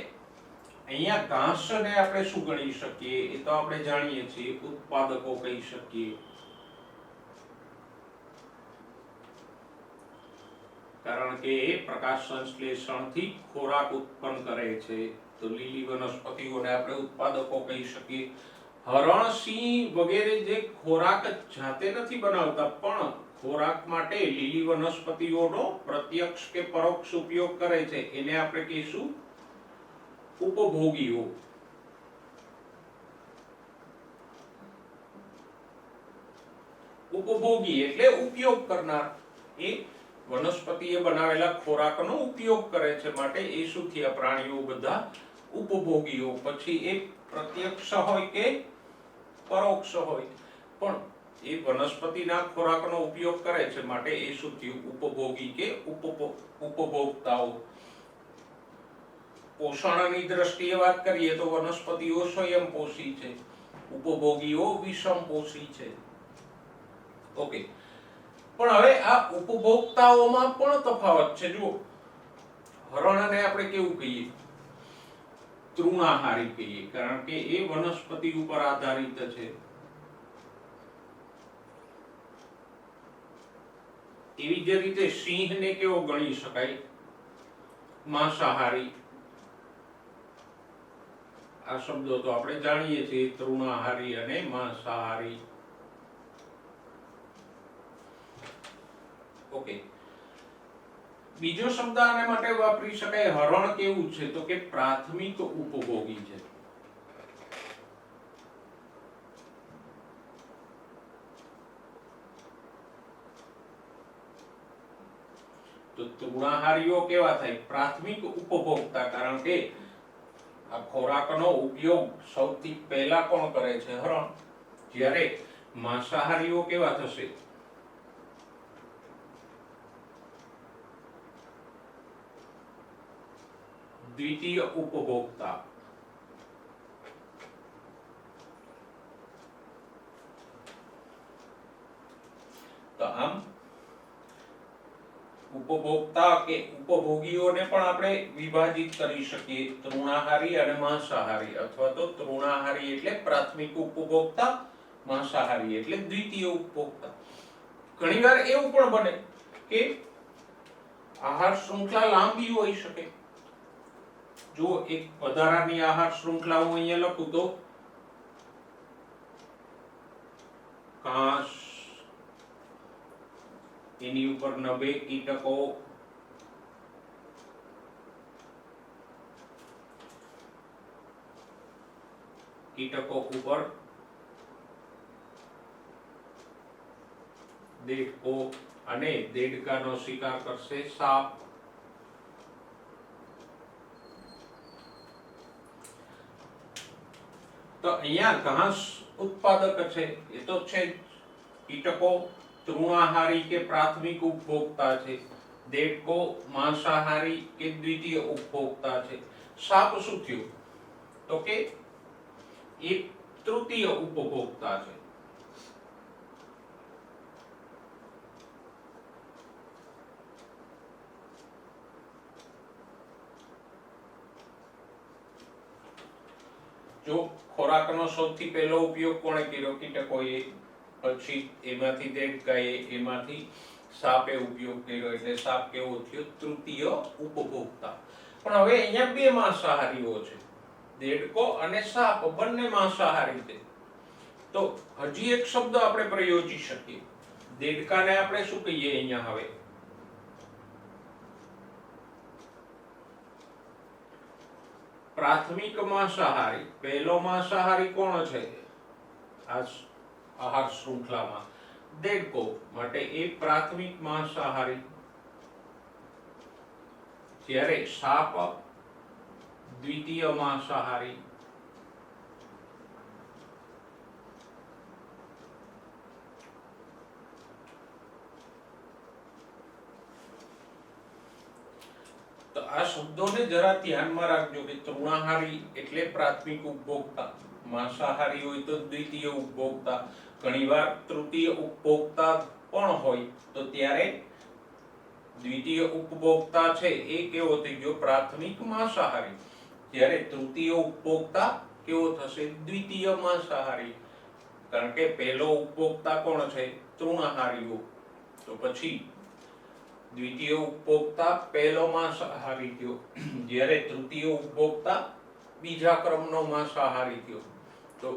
અહીંયા ઘાસને આપણે શું ગણી શકીએ? એ તો આપણે જાણીએ છીએ, ઉત્પાદકો કહી શકીએ, કારણ કે એ પ્રકાશ સંશ્લેષણથી ખોરાક ઉત્પન્ન કરે છે. તો લીલી વનસ્પતિઓને આપણે ઉત્પાદકો કહી શકીએ. હરણ, સિંહ વગેરે જે ખોરાક જાતે નથી બનાવતા, પણ ખોરાક માટે લીલી વનસ્પતિઓનો પ્રત્યક્ષ કે પરોક્ષ ઉપયોગ કરે છે, એને આપણે કહીશું ઉપભોગીઓ. ઉપભોગી એટલે ઉપયોગ કરનાર. એ વનસ્પતિએ બનાવેલા ખોરાકનો ઉપયોગ કરે છે, માટે એ શું થયા? પ્રાણીઓ બધા ઉપભોગીઓ. પછી એ પ્રત્યક્ષ હોય કે પરોક્ષ હોય, પણ એ વનસ્પતિના ખોરાકનો ઉપયોગ કરે છે, માટે એ શું થયું? ઉપભોગી કે ઉપભોક્તાઓ. પોષણની દ્રષ્ટિએ વાત કરીએ તો વનસ્પતિઓ સ્વયંપોષી છે, ઉપભોગીઓ વિષમપોષી છે. ઓકે, પણ હવે આ ઉપભોક્તાઓમાં પણ તફાવત છે. જુઓ, હરણને આપણે કેવું કહીએ? તૃણાહારી કહીએ, કારણ કે એ વનસ્પતિ ઉપર આધારિત છે. એવી જ રીતે સિંહને કેવો ગણી શકાય? માંસાહારી. આ શબ્દો તો આપણે જાણીએ છીએ, તૃણાહારી અને માંસાહારી. ઓકે, બીજો શબ્દ આને માટે વાપરી શકાય. હરણ કેવું છે? તો કે પ્રાથમિક ઉપભોગી છે. તો તૃણાહારીઓ કેવા થાય? પ્રાથમિક ઉપભોક્તા, કારણ કે આ ખોરાકનો ઉપયોગ સૌથી પહેલા કોણ કરે છે? હરણ. જ્યારે માંસાહારીઓ કેવા થશે? દ્વિતીય ઉપભોક્તા. તો આમ ઉપભોક્તા કે ઉપભોગીઓને પણ આપણે વિભાજિત કરી શકીએ, તૃણાહારી અને માંસાહારી, અથવા તો તૃણાહારી એટલે પ્રાથમિક ઉપભોક્તા, માંસાહારી એટલે દ્વિતીય ઉપભોક્તા. ઘણીવાર એવું પણ બને કે આહાર શૃંખલા લાંબી હોઈ શકે. જો એક વધારાની આહાર શૃંખલા હું અહીંયા લખું તો ઘાસ, એની ઉપર નભે કીટકો, કીટકો ઉપર દેડકો, અને દેડકાનો શિકાર કરશે સાપ. તો અહીંયા ઘાસ ઉત્પાદક છે, એ તો છે. કીટકો તૃણાહારી કે પ્રાથમિક ઉપભોક્તા છે. દેડકો માંસાહારી કે દ્વિતીય ઉપભોક્તા છે. સાપ શું થયું? તો કે એ તૃતીય ઉપભોક્તા છે. જો ખોરાકનો સૌથી પહેલો ઉપયોગ કોણે કર્યો? કીટકોએ. પછી એમાંથી દેડકાએ, એમાંથી સાપે ઉપયોગ કર્યો, એટલે સાપ કેવો થયો? તૃતીય ઉપભોક્તા. પણ હવે અહીંયા બે માંસાહારીઓ છે, દેડકો અને સાપ, બંને માંસાહારી છે. તો હજી એક શબ્દ આપણે પ્રયોજી શકીએ. દેડકાને આપણે શું કહીએ અહીંયા? હવે પ્રાથમિક માંસાહારી. પહેલો માંસાહારી કોણ છે આ આહાર શૃંખલામાં? દેડકો, માટે એ પ્રાથમિક માંસાહારી. જ્યારે સાપ દ્વિતીય માંસાહારી. તો આ શબ્દોને જરા ધ્યાનમાં રાખજો કે તૃણાહારી એટલે પ્રાથમિક ઉપભોક્તા, માંસાહારી હોય તો દ્વિતીય ઉપભોક્તા, ઘણીવાર તૃતીય ઉપભોક્તા પણ હોય, તો ત્યારે દ્વિતીય ઉપભોક્તા છે એ કેવો થઈ ગયો? પ્રાથમિક માંસાહારી. જ્યારે તૃતીય ઉપભોક્તા કેવો થશે? દ્વિતીય માંસાહારી, કારણ કે પહેલો ઉપભોક્તા કોણ છે? તૃણાહારીઓ. તો પછી દ્વિતીય ઉપભોક્તા પહેલો માંસાહારી થયો, જ્યારે તૃતીય ઉપભોક્તા બીજા ક્રમનો માંસાહારી થયો. તો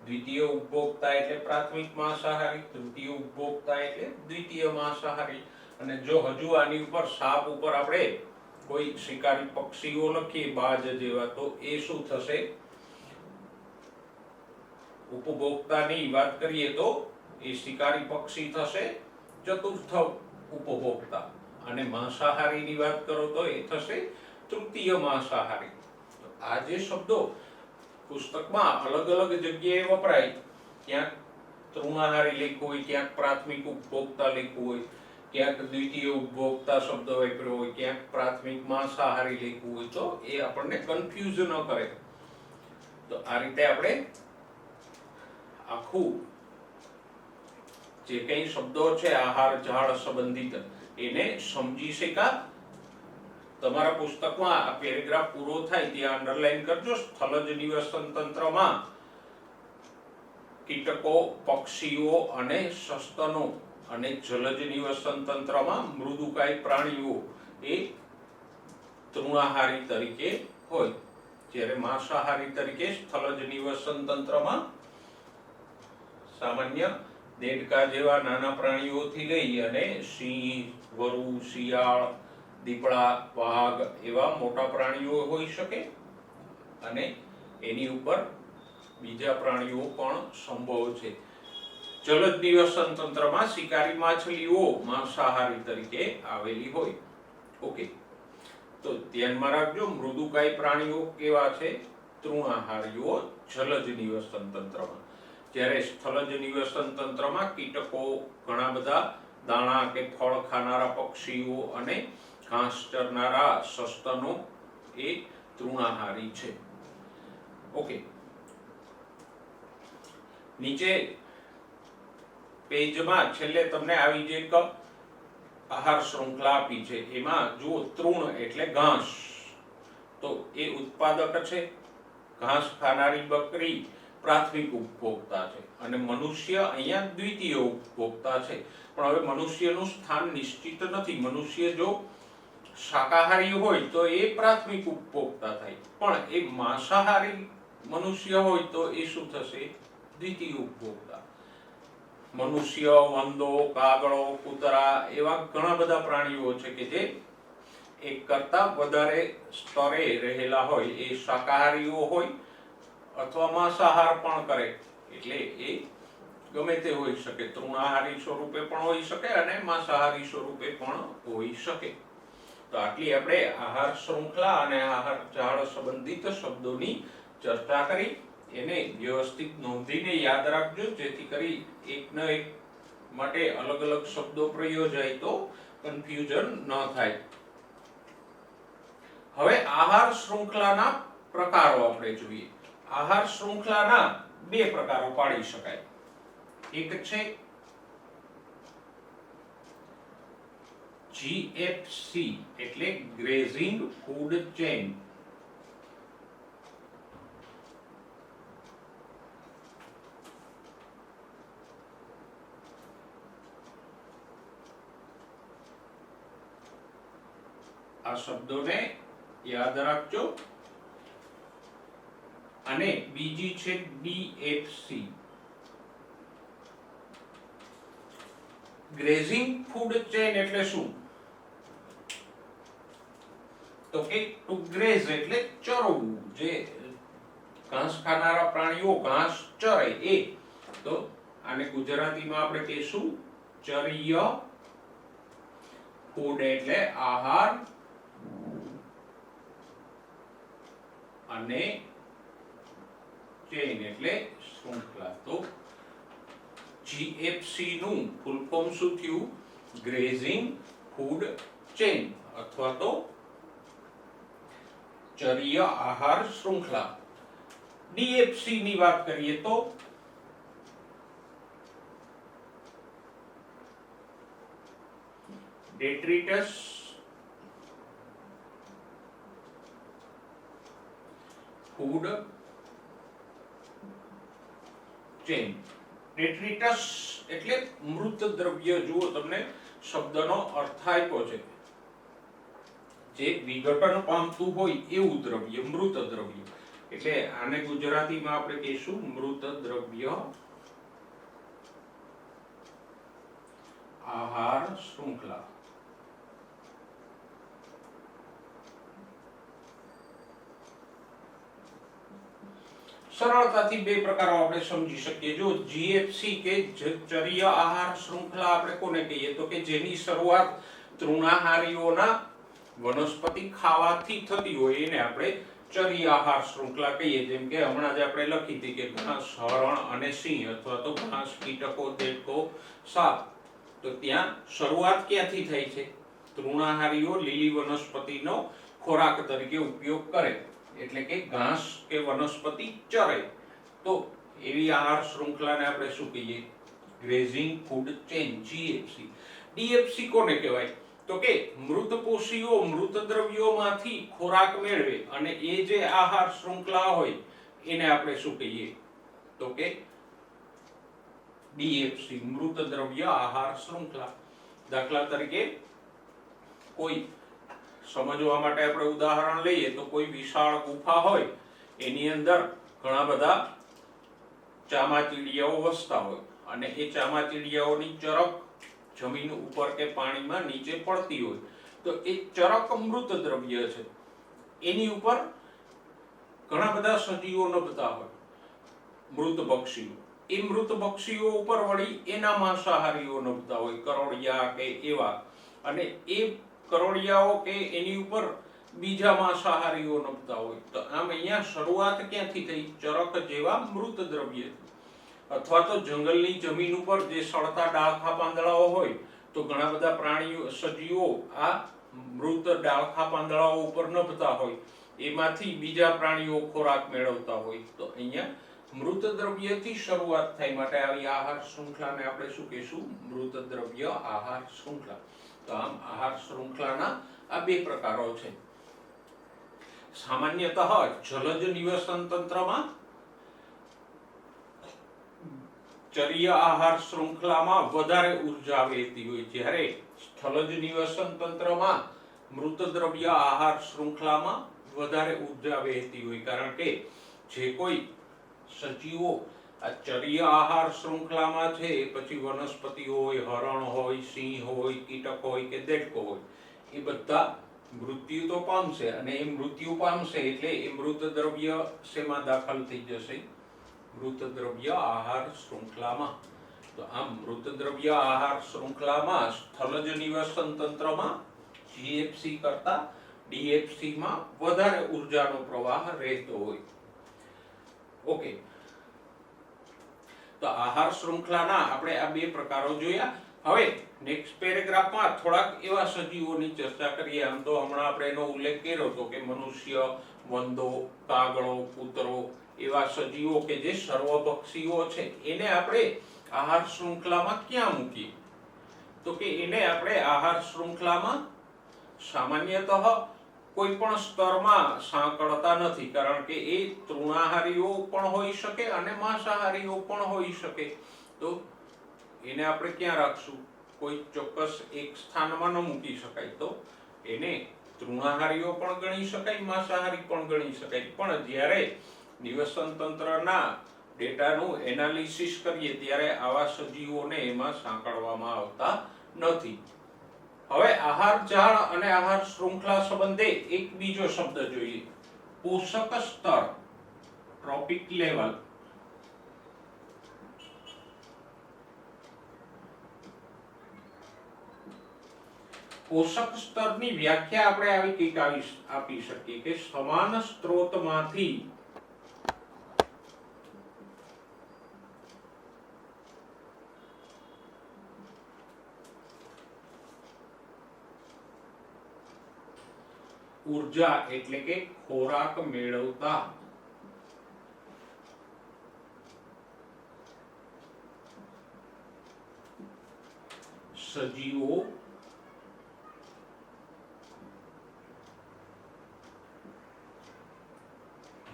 દ્વિતીય ઉપભોક્તા એટલે પ્રાથમિક માંસાહારી, તૃતીય ઉપભોક્તા એટલે દ્વિતીય માંસાહારી. અને જો હજુ આની ઉપર સાપ ઉપર આપણે કોઈ શિકારી પક્ષીઓ લખીએ બાજ જેવા, તો એ શું થશે? ઉપભોક્તાની વાત કરીએ તો એ શિકારી પક્ષી થશે ચતુર્થ ઉપભોક્તા, અને માંસાહારીની વાત કરો તો એ થશે તૃતીય માંસાહારી. તો આ જે શબ્દો પુસ્તકમાં અલગ અલગ જગ્યાએ વપરાય, ક્યાંક તૃણાહારી લખ્યું હોય, ક્યાંક પ્રાથમિક ઉપભોક્તા લખ્યું હોય, ક્યાંક દ્વિતીય ઉપભોક્તા શબ્દ વાપર્યો હોય, ક્યાંક પ્રાથમિક માંસાહારી લખ્યું હોય, તો એ આપણને કન્ફ્યુઝ ન કરે. તો આ રીતે આપણે આખું જે કઈ શબ્દો છે આહાર ઝાડ સંબંધિત એને સમજી શક્યા. તમારા પુસ્તકમાં આ પેરેગ્રાફ પૂરો થાય ત્યાં અંડરલાઈન કરજો. સ્થલજ નિવસન તંત્રમાં કીટકો, પક્ષીઓ અને સસ્તનો, અને જલજ નિવસન તંત્રમાં મૃદુકાય પ્રાણીઓ એ તૃણાહારી તરીકે હોય, જ્યારે માંસાહારી તરીકે સ્થલજ નિવસન તંત્રમાં સામાન્ય દેડકા જેવા નાના પ્રાણીઓથી લઈ અને સિંહ, વરુ, શિયાળ, દીપડા, વાઘ એવા મોટા પ્રાણીઓ હોઈ શકે, અને એની ઉપર બીજા પ્રાણીઓ પણ સંભવ છે. જલજ નિવસન તંત્રમાં શિકારી માછલીઓ માંસાહારી તરીકે આવેલી હોય. ઓકે, તો ધ્યાનમાં રાખજો, મૃદુકાય પ્રાણીઓ કેવા છે? તૃણાહારીઓ જલજ નિવસન તંત્રમાં. જ્યારે સ્થલજ નિવસન તંત્રમાં કીટકો, ઘણા બધા દાણા કે ફળ ખાનારા પક્ષીઓ અને ઘાસ ચરનારા સસ્તનો એ તૃણાહારી છે. ઓકે, નીચે પેજમાં છેલ્લે તમને આવી જે આહાર શૃંખલા આપી છે એમાં જુઓ, તૃણ એટલે ઘાસ, તો એ ઉત્પાદક છે. ઘાસ ખાનારી બકરી પ્રાથમિક ઉપભોક્તા છે, અને મનુષ્ય અહીંયા દ્વિતીય ઉપભોક્તા છે. પણ હવે મનુષ્યનું સ્થાન નિશ્ચિત નથી. મનુષ્ય જો શાકાહારી હોય તો એ પ્રાથમિક ઉપભોક્તા થાય, પણ એ માંસાહારી મનુષ્ય હોય તો એ શું થશે? દ્વિતીય ઉપભોક્તા. મનુષ્ય, વંદો, કાગડો, કૂતરા એવા ઘણા બધા પ્રાણીઓ છે કે જે એક કરતા વધારે સ્તરે રહેલા હોય, એ શાકાહારીઓ હોય અથવા માંસાહાર પણ કરે, એટલે એ ગમે તે હોઈ શકે. તૃણાહારી સ્વરૂપે પણ હોઈ શકે અને માંસાહારી સ્વરૂપે પણ હોઈ શકે. તો આટલી આપણે આહાર શૃંખલા અને આહાર ઝાડ સંબંધિત શબ્દોની ચર્ચા કરી. એને વ્યવસ્થિત નોંધીને યાદ રાખજો, જેથી કરી એકનો એક માટે અલગ અલગ શબ્દો પ્રયોજાય તો કન્ફ્યુઝન ન થાય. હવે આહાર શૃંખલાના પ્રકારો આપણે જોઈએ. આહાર શૃંખલાના બે પ્રકારો પાડી શકાય. એક છે GFC એટલે ગ્રેઝિંગ ફૂડ ચેઇન. આ શબ્દોને યાદ રાખજો. અને બીજી છે DFC. ગ્રેઝિંગ ફૂડ ચેઇન એટલે શું? તો કે ટુ ગ્રેઝ એટલે ચરવું, જે ઘાસ ખાનારા પ્રાણીઓ ઘાસ ચરે એ. તો આને ગુજરાતીમાં આપણે કહીશું ચરીય ફૂડ એટલે આહાર, અને ચેઇન એટલે શૃંખલા. તો GFC નું ફૂલ ફોર્મ શું થયું? ગ્રેઝિંગ ફૂડ ચેઇન અથવા તો ચરીય આહાર શૃંખલા. DFC ની વાત કરીએ તો ડેટ્રિટસ ફૂડ ચેન. ડેટ્રિટસ એટલે મૃત દ્રવ્ય. જુઓ તમને શબ્દનો અર્થ આપ્યો છે, જે વિઘટન પામતું હોય એવું દ્રવ્ય, મૃત દ્રવ્ય. એટલે આને ગુજરાતીમાં આપણે કહીશું મૃત દ્રવ્ય આહાર શૃંખલા. સરળતાથી બે પ્રકારો આપણે સમજી શકીએ. જો જીએફસી કે ચરીય આહાર શૃંખલા આપણે કોને કહીએ, તો કે જેની શરૂઆત તૃણાહારીઓના વનસ્પતિ ખાવાથી થતી હોય એને આપણે ચરીય આહાર શૃંખલા કહીએ. જેમ કે હમણાં જ આપણે લખી હતી કે ઘાસ, હરણ અને સિંહ, અથવા તો ઘાસ, કીટકો, દેડકો, સાપ. તો ત્યાં શરૂઆત ક્યાંથી થઈ છે? તૃણાહારીઓ લીલી વનસ્પતિનો ખોરાક તરીકે ઉપયોગ કરે, એટલે કે ઘાસ કે વનસ્પતિ ચરે. તો એવી આહાર શૃંખલાને આપણે શું કહીએ? Grazing food chain, GFC. DFC કોને કહેવાય? તો કે મૃતપોષીઓ મૃત દ્રવ્યોમાંથી ખોરાક મેળવે, અને એ જે આહાર શૃંખલા હોય એને આપણે શું કહીએ? તો કે ડીએફસી, મૃત દ્રવ્ય આહાર શૃંખલા. દાખલા તરીકે કોઈ સમજવા માટે આપણે ઉદાહરણ લઈએ તો કોઈ વિશાળ ગુફા હોય, એની અંદર ઘણા બધા ચામાચીડિયાઓ વસતા હોય, અને એ ચામાચીડિયાઓની ચરક જમીન ઉપર કે પાણીમાં નીચે પડતી હોય, તો એ ચરક મૃત દ્રવ્ય છે. એની ઉપર ઘણા બધા સજીવો નભતા હોય, મૃત પક્ષીઓ. એ મૃત પક્ષીઓ ઉપર વળી એના માંસાહારીઓ નભતા હોય, કરોળિયા કે એવા, અને એ કરોળિયાઓ કે એની ઉપર બીજા માંસાહારીઓ નભતા હોય. તો આમ અહીંયા શરૂઆત ક્યાંથી થઈ? ચરક જેવા મૃત દ્રવ્ય. અથવા તો જંગલની જમીન ઉપર જે સળતા ડાળખા પાંદડાઓ હોય, તો ઘણા બધા પ્રાણીઓ, સજીવો આ મૃત ડાળખા પાંદડાઓ ઉપર નભતા હોય, એમાંથી બીજા પ્રાણીઓ ખોરાક મેળવતા હોય. તો અહીંયા મૃત દ્રવ્યથી શરૂઆત થાય, માટે આવી આહાર શૃંખલાને આપણે શું કહીશું? મૃત દ્રવ્ય આહાર શૃંખલા. તો આમ આહાર શૃંખલાના આ બે પ્રકારો છે. સામાન્યતઃ જલજ નિવસન તંત્રમાં ચરીય આહાર શૃંખલામાં વધારે ઉર્જા વહેતી હોય, જ્યારે સ્થલજ નિવસન તંત્રમાં મૃત દ્રવ્ય આહાર શૃંખલામાં વધારે ઉર્જા વહેતી હોય. કારણ કે જે કોઈ સજીવો આ ચરીય આહાર શૃંખલામાં છે, પછી વનસ્પતિ હોય, હરણ હોય, સિંહ હોય, કીટક હોય કે દેડકો હોય, એ બધા મૃત્યુ તો પામશે, અને એ મૃત્યુ પામશે એટલે એ મૃત દ્રવ્ય શેમાં દાખલ થઈ જશે? મૃત દ્રવ્ય આહાર શૃંખલામાં. તો આમ મૃત દ્રવ્ય આહાર શૃંખલામાં સ્થલજ નિવસન તંત્રમાં જીએફસી કરતા ડીએફસી માં વધારે ઉર્જાનો પ્રવાહ રહેતો હોય. ઓકે, તો આહાર શૃંખલાના આપણે આ બે પ્રકારો જોયા. હવે નેક્સ્ટ પેરેગ્રાફમાં થોડાક એવા સજીવોની ચર્ચા કરીએ. આમ તો હમણાં આપણે એનો ઉલ્લેખ કર્યો હતો કે મનુષ્ય, વંદો, કાગડો, કૂતરો એવા સજીવો કે જે સર્વભક્ષીઓ છે, એને આપણે આહાર શૃંખલામાં ક્યાં મૂકીએ? તો કે એને આપણે આહાર શૃંખલામાં સામાન્યતઃ કોઈ પણ સ્તરમાં સાંકળતા નથી, કારણ કે એ તૃણાહારીઓ પણ હોઈ શકે અને માંસાહારીઓ પણ હોઈ શકે. તો એને આપણે ક્યાં રાખશું? કોઈ ચોક્કસ એક સ્થાનમાં ન મૂકી શકાય. તો એને તૃણાહારીઓ પણ ગણી શકાય, માંસાહારી પણ ગણી શકાય. પણ જ્યારે નિવસન તંત્રના ડેટાનું એનાલિસિસ કરીએ ત્યારે આવા સજીવોને એમાં સાંકળવામાં આવતા નથી. હવે આહાર જાળ અને આહાર શૃંખલા સંબંધે એક બીજો શબ્દ જોઈએ, પોષક સ્તર, ટ્રોપિક લેવલ. પોષક સ્તરની વ્યાખ્યા આપણે આવી કંઈક આપી શકીએ કે સમાન સ્ત્રોતમાંથી ઉર્જા એટલે કે ખોરાક મેળવતા સજીવો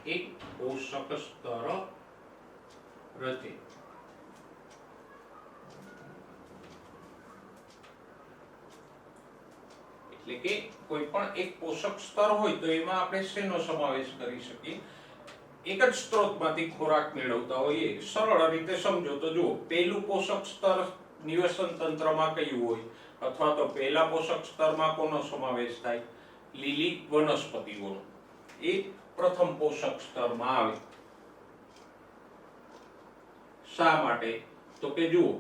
એક પોષક સ્તર રચે. એટલે કે કોઈ પણ એક પોષક સ્તર હોય તો એમાં આપણે શેનો સમાવેશ કરી શકીએ? એક જ સ્ત્રોતમાંથી ખોરાક મેળવતા હોઈએ. સરળ રીતે સમજો તો જુઓ, પહેલું પોષક સ્તર નિવસન તંત્રમાં કયું હોય? અથવા તો પહેલા પોષક સ્તરમાં કોનો સમાવેશ થાય? લીલી વનસ્પતિઓનો. એ પ્રથમ પોષક સ્તરમાં આવે. શા માટે? તો કે જુઓ,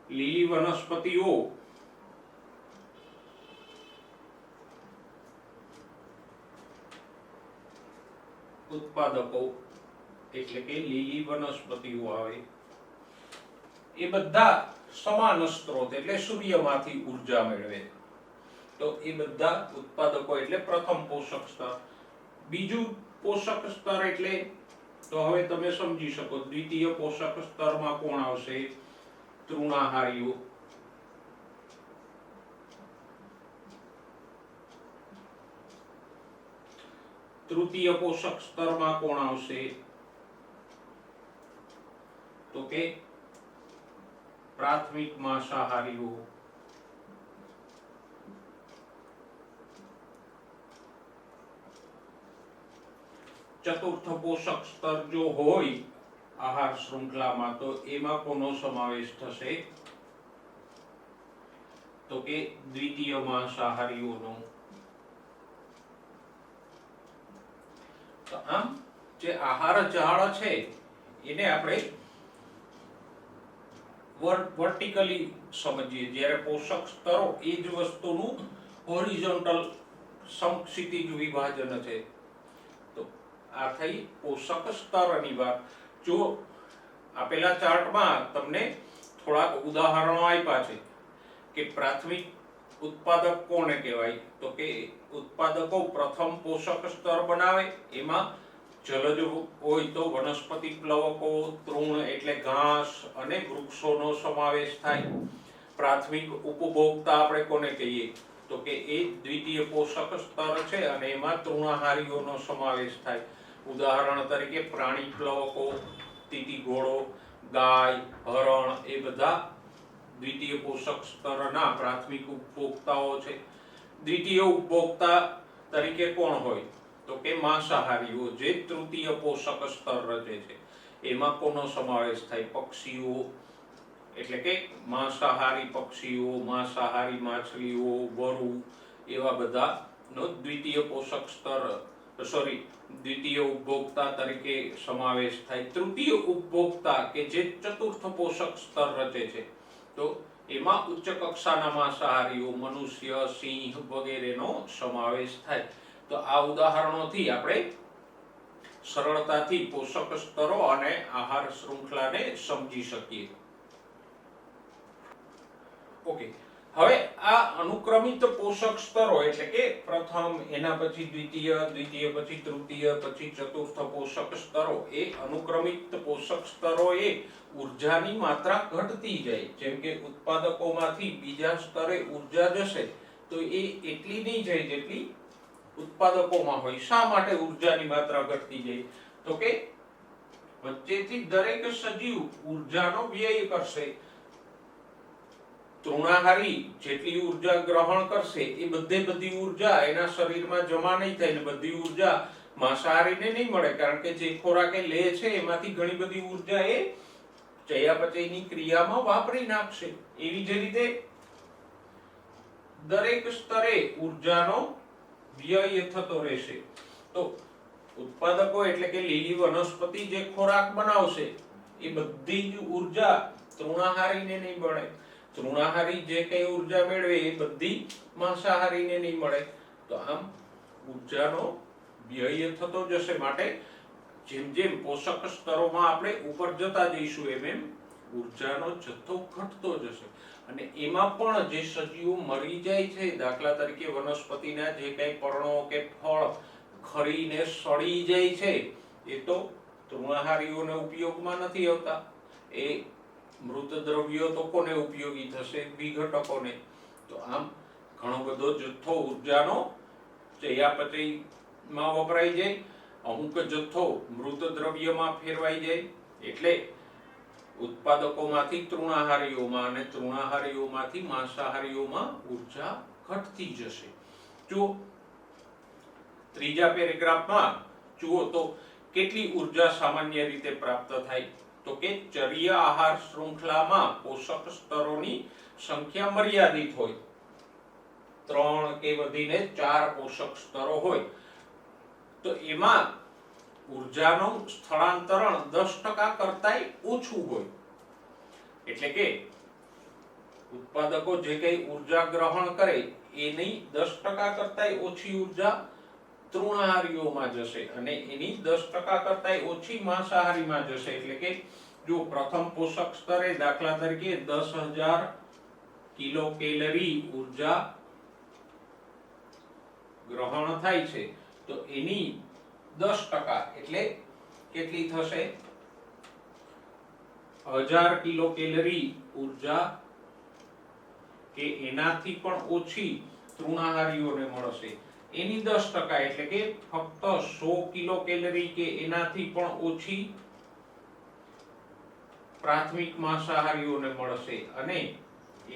લીલી વનસ્પતિઓ ઉત્પાદકો એટલે કે લીલી વનસ્પતિઓ આવે એ બધા સમાન સ્ત્રોત એટલે સૂર્યમાંથી ઉર્જા મેળવે. તો એ બધા ઉત્પાદકો એટલે પ્રથમ પોષક સ્તર. બીજું પોષક સ્તર એટલે તો હવે તમે સમજી શકો, દ્વિતીય પોષક સ્તરમાં કોણ આવશે? તૃણાહારીઓ. તૃતીય પોષક સ્તરમાં કોણ આવશે? તો કે પ્રાથમિક માંસાહારીઓ. ચતુર્થ પોષક સ્તર જો હોય આહાર શૃંખલામાં તો એમાં કોનો સમાવેશ થશે? તો કે દ્વિતીય માંસાહારીઓનો. તો આમ જે આહાર જાળ છે એને આપણે વર્ટિકલી સમજીએ, જ્યારે પોષક સ્તરો એ જ વસ્તુનું હોરિઝોન્ટલ સમક્ષિતિજ વિભાજન છે. તો આ થઈ પોષક સ્તરની વાત. જો આપેલા ચાર્ટમાં તમને થોડાક ઉદાહરણો આપ્યા છે કે પ્રાથમિક ઉત્પાદક કોને કહેવાય? તો કે ઉત્પાદકો પ્રથમ પોષક સ્તર બનાવે. એમાં જલજ હોય તો વનસ્પતિ પ્લવકો, તૃણ એટલે ઘાસ અને વૃક્ષોનો સમાવેશ થાય. પ્રાથમિક ઉપભોક્તા આપણે કોને કહીએ? તો કે એ દ્વિતીય પોષક સ્તર છે અને એમાં તૃણાહારીઓનો સમાવેશ થાય. ઉદાહરણ તરીકે પ્રાણી પ્લવકો, તીતીઘોડો, ગાય, હરણ એ બધા દ્વિતીય પોષક સ્તરના પ્રાથમિક ઉપભોક્તાઓ છે. દ્વિતીય ઉપભોક્તા તરીકે કોણ હોય? તો કે માંસાહારીઓ, જે તૃતીય પોષક સ્તર રચે છે. એમાં કોનો સમાવેશ થાય? પક્ષીઓ એટલે કે માંસાહારી પક્ષીઓ, માંસાહારી માછલીઓ, વરુ એવા બધા નો દ્વિતીય પોષક સ્તર દ્વિતીય ઉપભોક્તા તરીકે સમાવેશ થાય. તૃતીય ઉપભોક્તા કે જે ચતુર્થ પોષક સ્તર રચે છે તો એમાં ઉચ્ચ કક્ષાના માંસાહારીઓ, મનુષ્ય, સિંહ વગેરેનો સમાવેશ થાય. તો આ ઉદાહરણોથી આપણે સરળતાથી પોષક સ્તરો અને આહાર શૃંખલાને સમજી શકીએ. ઓકે, હવે આ અનુક્રમિત પોષક સ્તરો એટલે કે પ્રથમ, એના પછી દ્વિતીય, દ્વિતીય પછી તૃતીય, પછી ચતુર્થ પોષક સ્તરો, એ અનુક્રમિત પોષક સ્તરો એ ઉર્જાની માત્રા ઘટતી જાય. જેમ કે ઉત્પાદકોમાંથી બીજા સ્તરે ઉર્જા જશે તો એ એટલી નહીં જાય જેટલી ઉત્પાદકોમાં હોય. શા માટે ઉર્જાની માત્રા ઘટતી જાય? તો કે વચ્ચેથી દરેક સજીવ ઉર્જાનો વ્યય કરશે. તૃણાહારી જેટલી ઉર્જા ગ્રહણ કરશે એ બધી ઉર્જા એના શરીરમાં જમા નહીં થાય ને બધી ઉર્જા માંસાહારીને નહીં મળે, કારણ કે જે ખોરાક એ લે છે એમાંથી ઘણી બધી ઉર્જા એ ચયાપચયની ક્રિયામાં વાપરી નાખશે. એવી જ રીતે દરેક સ્તરે ઉર્જાનો વ્યય થતો રહેશે. તો ઉત્પાદકો એટલે કે લીલી વનસ્પતિ જે ખોરાક બનાવશે એ બધી જ ઉર્જા તૃણાહારીને નહીં મળે. તૃણાહારી જે કઈ ઉર્જા મેળવે એ બધી માંસાહારીને નહીં મળે. તો આમ ઉર્જાનો વ્યય થતો જશે. માટે જેમ જેમ પોષક સ્તરોમાં આપણે ઉપર જતા જઈશું એમ ઉર્જાનો જથ્થો ઘટતો જશે. અને એમાં પણ જે સજીવો મરી જાય છે, દાખલા તરીકે વનસ્પતિના જે કઈ પર્ણો કે ફળ ખરીને સડી જાય છે એ તો તૃણાહારીઓને ઉપયોગમાં નથી આવતા. એ મૃત દ્રવ્યો તો કોને ઉપયોગી થશે? વિઘટકોને. તો આમ ઘણો બધો જથ્થો ઉર્જાનો ચયાપચયમાં વપરાઈ જાય અમુક જથ્થો મૃત દ્રવ્યમાં ફેરવાઈ જાય એટલે ઉત્પાદકોમાંથી તૃણાહારીઓમાં અને તૃણાહારીઓમાંથી માંસાહારીઓમાં ઉર્જા ઘટતી જશે. જો ત્રીજા પેરેગ્રાફમાં જુઓ તો કેટલી ઉર્જા સામાન્ય રીતે પ્રાપ્ત થાય, તો કે ચર્ય આહાર શૃંખલામાં પોષક સ્તરોની સંખ્યા મર્યાદિત હોય, 3 કે વધીને 4 પોષક સ્તરો હોય, તો એમાં ઉર્જાનું સ્થળાંતરણ 10% કરતાંય ઓછું હોય. એટલે કે ઉત્પાદકો જે કઈ ઉર્જા ગ્રહણ કરે એની 10% કરતાંય ઓછી ઉર્જા તૃણાહારીઓમાં જશે અને એની 10% કરતાંય ઓછી માંસાહારીમાં જશે. એટલે કે જો પ્રથમ પોષક સ્તરે દાખલા તરીકે 10,000 કિલો કેલરી ઉર્જા ગ્રહણ થાય છે તો એની 10% એટલે કેટલી થશે? 1000 કિલો કેલરી ઉર્જા કે એનાથી પણ ઓછી તૃણાહારીઓને મળશે. એની 10% એટલે કે ફક્ત 100 કિલો કેલરી કે એનાથી પણ ઓછી પ્રાથમિક માંસાહારીઓને મળશે અને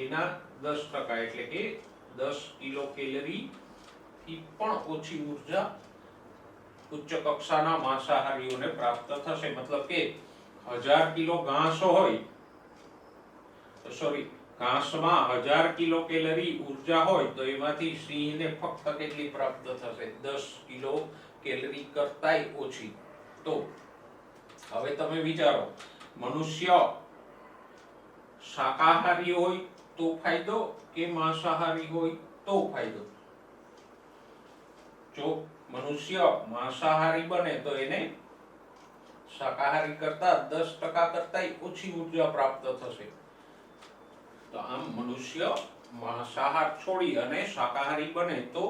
એના 10% એટલે કે 10 કિલો કેલરી થી પણ ઓછી ઉર્જા ઉચ્ચ કક્ષાના માંસાહારીઓને પ્રાપ્ત થશે. મતલબ કે 1000 કિલો ઘાસ હોય, ઘાસમાં 1000 કિલો કેલરી ઉર્જા હોય તો એમાંથી સિંહને ફક્ત કેટલી પ્રાપ્ત થશે? 10 કિલો કેલરી કરતાંય ઓછી. તો હવે તમે વિચારો, મનુષ્ય શાકાહારી હોય તો ફાયદો કે માંસાહારી હોય તો ફાયદો? જો મનુષ્ય માંસાહારી બને તો એને શાકાહારી કરતા 10% કરતાંય ઓછી ઉર્જા પ્રાપ્ત થશે. તો આમ મનુષ્ય માંસાહાર છોડી અને શાકાહારી બને તો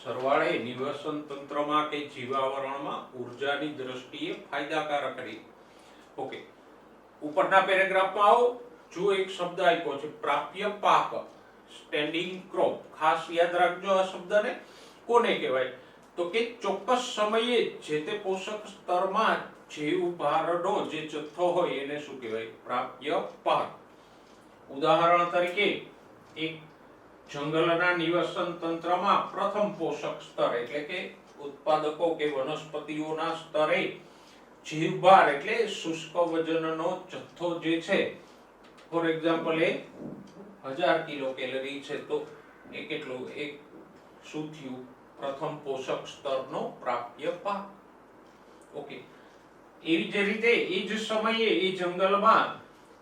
સરવાળે નિવસન તંત્રમાં કે જીવાવરણમાં ઉર્જાની દ્રષ્ટિએ ફાયદાકારક રહે. ઓકે, ઉપરના પેરેગ્રાફમાં આવો. જો એક શબ્દ આપ્યો છે પ્રાપ્ય પાક, સ્ટેન્ડિંગ ક્રોપ. ખાસ યાદ રાખજો આ શબ્દને. કોને કહેવાય? તો કે ચોક્કસ સમયે જે તે પોષક સ્તરમાં જીવભારનો જે જથ્થો હોય એને શું કહેવાય? પ્રાપ્ય પાક. ઉદાહરણ તરીકે એક જંગલના નિવસન તંત્રમાં પ્રથમ પોષક સ્તર એટલે કે ઉત્પાદકો કે વનસ્પતિઓના સ્તરે જીવભાર એટલે શુષ્ક વજનનો જથ્થો જે છે, for example A 1000 kilo calorie છે તો એ કેટલું? એક શું થયું? પ્રથમ પોષક સ્તરનો પ્રાપ્ય પાક. ઓકે, એવી જ રીતે એ જ સમયે એ જંગલમાં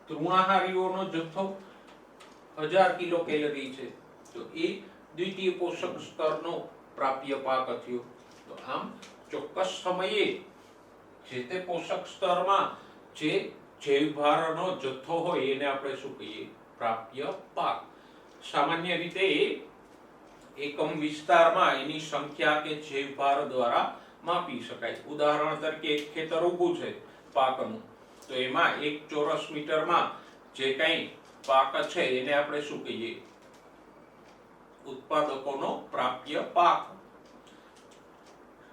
તૃણાહારીઓનો જથ્થો 1000 કિલો કેલરી છે તો એ દ્વિતીય પોષક સ્તરનો પ્રાપ્ય પાક થયો. તો આમ ચોક્કસ સમયે જે તે પોષક સ્તરમાં જે જૈવભારનો જથ્થો હોય એને આપણે શું કહીએ? પ્રાપ્ય પાક. સામાન્ય રીતે એકમ વિસ્તારમાં એની સંખ્યા કે જૈવભાર દ્વારા માપી શકાય. ઉદાહરણ તરીકે એક ખેતર ઊભું છે પાકનું, તો એમાં 1 ચોરસ મીટરમાં જે કંઈ પાક છે એને આપણે શું કહીએ? ઉત્પાદકોનો પ્રાપ્ય પાક.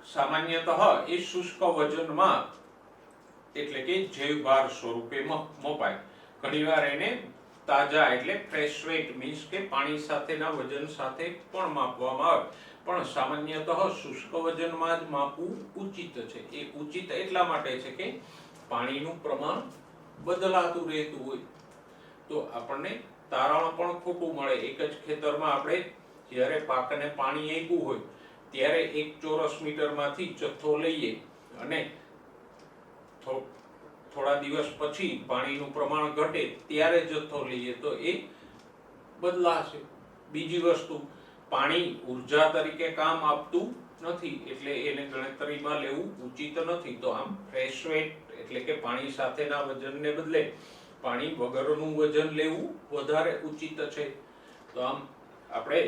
સામાન્યતઃ એ શુષ્ક વજનમાં એટલે કે જૈવભાર સ્વરૂપે મપાય. ઘણીવાર એને તાજા એટલે ફ્રેશ વેટ મીન્સ કે પાણી સાથેના વજન સાથે પણ માપવામાં આવે, પણ સામાન્યતઃ શુષ્ક વજનમાં જ માપવું ઉચિત છે. એ ઉચિત એટલા માટે છે કે પાણીનું પ્રમાણ બદલાતું રહેતું હોય તો આપણને તારણ પણ ખોટું મળે. એક જ ખેતરમાં આપણે જ્યારે પાકને પાણી આપ્યું હોય ત્યારે 1 ચોરસ મીટરમાંથી જથ્થો લઈએ અને થોડા દિવસ પછી પાણીનું પ્રમાણ ઘટે ત્યારે જથ્થો લઈએ તો એ બદલાશે. બીજી વસ્તુ, પાણી ઉર્જા તરીકે કામ આપતું નથી એટલે એને ગણતરીમાં લેવું ઉચિત નથી. તો આમ ફ્રેશ વેટ એટલે કે પાણી સાથેના વજનને બદલે પાણી વગરનું વજન લેવું વધારે ઉચિત છે. તો આમ આપણે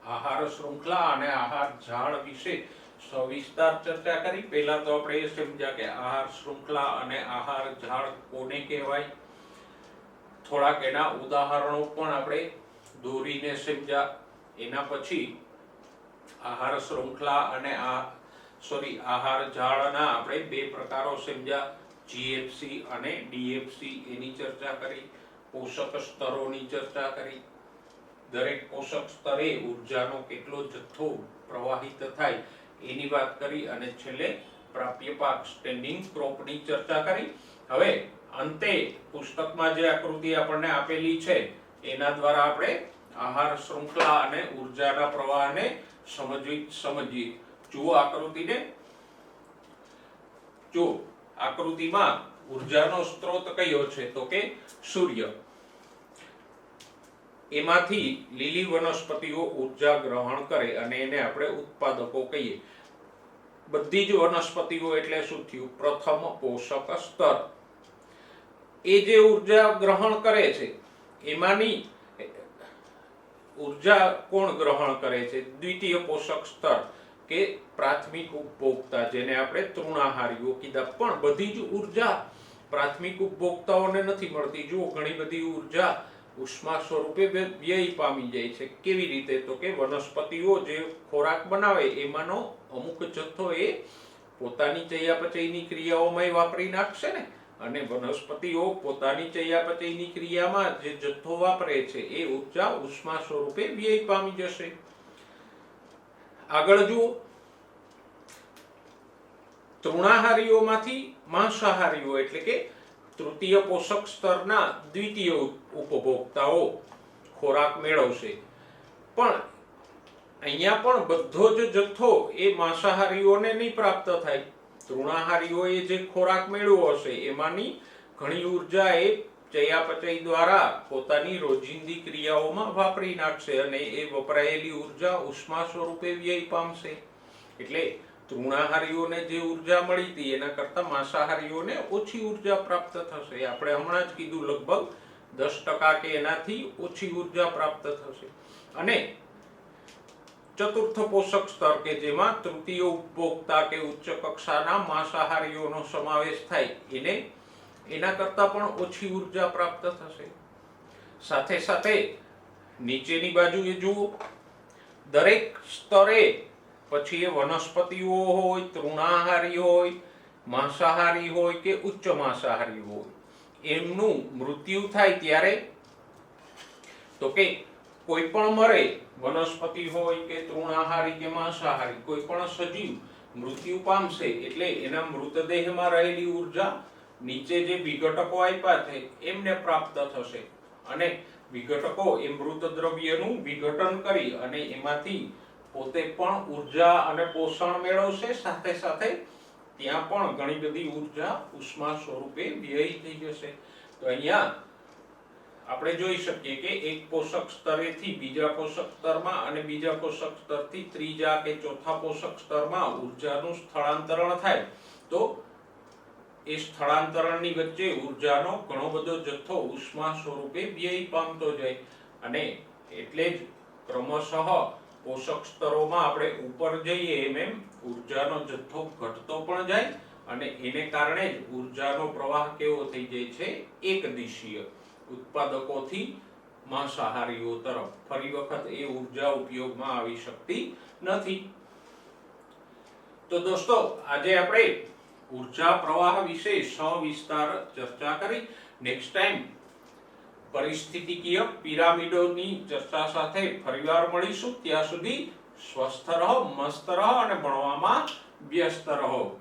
આહાર શૃંખલા અને આહાર ઝાડ વિશે સવિસ્તાર ચર્ચા કરી. પહેલા તો આપણે એ સમજ્યા કે આહાર શૃંખલા અને આહાર ઝાડ કોને કહેવાય. થોડાક એના ઉદાહરણો પણ આપણે દોરીને સમજ્યા. એના પછી આહાર શૃંખલા અને આ આહાર ઝાડના આપણે બે પ્રકારો સમજ્યા, જીએફસી અને ડીએફસી, એની ચર્ચા કરી, પોષક સ્તરોની ચર્ચા કરી, દરેક પોષક સ્તરે ઉર્જાનો કેટલો જથ્થો પ્રવાહિત થાય એની વાત કરી, અને છેલ્લે પ્રાપ્ય પાક સ્ટેન્ડિંગ ક્રોપની ચર્ચા કરી. હવે અંતે પુસ્તકમાં જે આકૃતિ આપણને આપેલી છે એના દ્વારા આપણે આહાર શૃંખલા અને ઉર્જાના પ્રવાહને સમજીએ. જુઓ આકૃતિને. જો આકૃતિમાં ઉર્જાનો સ્ત્રોત કયો છે તો કે સૂર્ય. એમાંથી લીલી વનસ્પતિઓ ઉર્જા ગ્રહણ કરે અને એને આપણે ઉત્પાદકો કહીએ. બધી જ વનસ્પતિઓ એટલે શું થયું? પ્રથમ પોષક સ્તર. એ જે ઉર્જા ગ્રહણ કરે છે એમાંની ઉર્જા કોણ ગ્રહણ કરે છે? દ્વિતીય પોષક સ્તર કે પ્રાથમિક ઉપભોક્તા, જેને આપણે તૃણાહારીઓ કીધા. પણ બધી જ ઉર્જા પ્રાથમિક ઉપભોક્તાઓને નથી મળતી. જુઓ, ઘણી બધી ઉર્જા ઉષ્મા સ્વરૂપે વ્યય પામી જાય છે. કેવી રીતે? તો કે વનસ્પતિઓ જે ખોરાક બનાવે એમાંનો અમુક જથ્થો એ પોતાની ચયાપચયની ક્રિયાઓમાં વાપરી નાખશે ને, અને વનસ્પતિઓ પોતાની ચયાપચયની ક્રિયામાં જે જથ્થો વાપરે છે એ ઉર્જા ઉષ્મા સ્વરૂપે વ્યય પામી જશે. આગળ જુઓ, તૃણાહારીઓમાંથી માંસાહારીઓ એટલે કે તૃતીય પોષક સ્તરના દ્વિતીય ઉપભોક્તાઓ ખોરાક મેળવશે. પણ અહીંયા પણ બધો જ જથ્થો એ માંસાહારીઓને નહીં પ્રાપ્ત થાય. તૃણાહારીઓએ જે ખોરાક મેળવ્યો હશે એમાંની ઘણી ઉર્જા એ ચયાપચય દ્વારા પોતાની રોજિંદી ક્રિયાઓમાં વાપરી નાખશે, અને એ વપરાયેલી ઉર્જા ઉષ્મા સ્વરૂપે વ્યય પામશે. એટલે તૃણાહારીઓને જે ઉર્જા મળી હતી એના કરતા માંસાહારીઓને ઓછી ઉર્જા પ્રાપ્ત થશે. આપણે હમણાં જ કીધું, લગભગ 10% કે એનાથી ઓછી ઉર્જા પ્રાપ્ત થશે. અને ચતુર્થ પોષક સ્તર કે જેમાં તૃતીય ઉપભોક્તા કે ઉચ્ચ કક્ષાના માંસાહારીઓનો સમાવેશ થાય, એના કરતા પણ ઓછી ઉર્જા પ્રાપ્ત થશે. સાથે સાથે નીચેની બાજુએ જુઓ, દરેક સ્તરે પછી એ વનસ્પતિઓ હોય, તૃણાહારી હોય, માંસાહારી હોય કે ઉચ્ચ માંસાહારી હોય, એમનું મૃત્યુ થાય ત્યારે તો કે કોઈ પણ મરે, વનસ્પતિ હોય કે તૃણાહારી કે માંસાહારી, કોઈ પણ સજીવ મૃત્યુ પામશે એટલે એના મૃતદેહમાં રહેલી ઉર્જા નીચે જે વિઘટકો આપ્યા છે એમને પ્રાપ્ત થશે. અને વિઘટકો એ મૃત દ્રવ્યનું વિઘટન કરી અને એમાંથી પોતે પણ ઉર્જા અને પોષણ મેળવશે. સાથે સાથે ત્યાં પણ ઘણી બધી ઉર્જા ઉષ્મા સ્વરૂપે વ્યય થઈ જશે. તો અહીંયા આપણે જોઈ શકીએ કે એક પોષક સ્તરેથી બીજા પોષક સ્તરમાં અને બીજા પોષક સ્તરથી ત્રીજા કે ચોથા પોષક સ્તરમાં ઉર્જાનું સ્થળાંતરણ થાય, તો એ સ્થળાંતરણની વચ્ચે ઉર્જાનો ઘણો બધો જથ્થો ઉષ્મા સ્વરૂપે વ્યય પામતો જાય. અને એટલે જ ક્રમશઃ પોષક સ્તરોમાં આપણે ઉપર જઈએ એમ ઉર્જાનો જથ્થો ઘટતો પણ જાય, અને એને કારણે જ ઉર્જાનો પ્રવાહ કેવો થઈ જાય છે? એક દિશીય, ઉત્પાદકોથી માંસાહારીઓ તરફ. ફરી વખત એ ઉર્જા ઉપયોગમાં આવી શકતી નથી. તો દોસ્તો, આજે આપણે ઉર્જા પ્રવાહ વિશે સવિસ્તાર ચર્ચા કરી. નેક્સ્ટ ટાઈમ પરિસ્થિતિકીય પિરામિડોની ચર્ચા સાથે ફરીવાર મળીશું. ત્યાં સુધી સ્વસ્થ રહો, મસ્ત રહો અને ભણવામાં વ્યસ્ત રહો.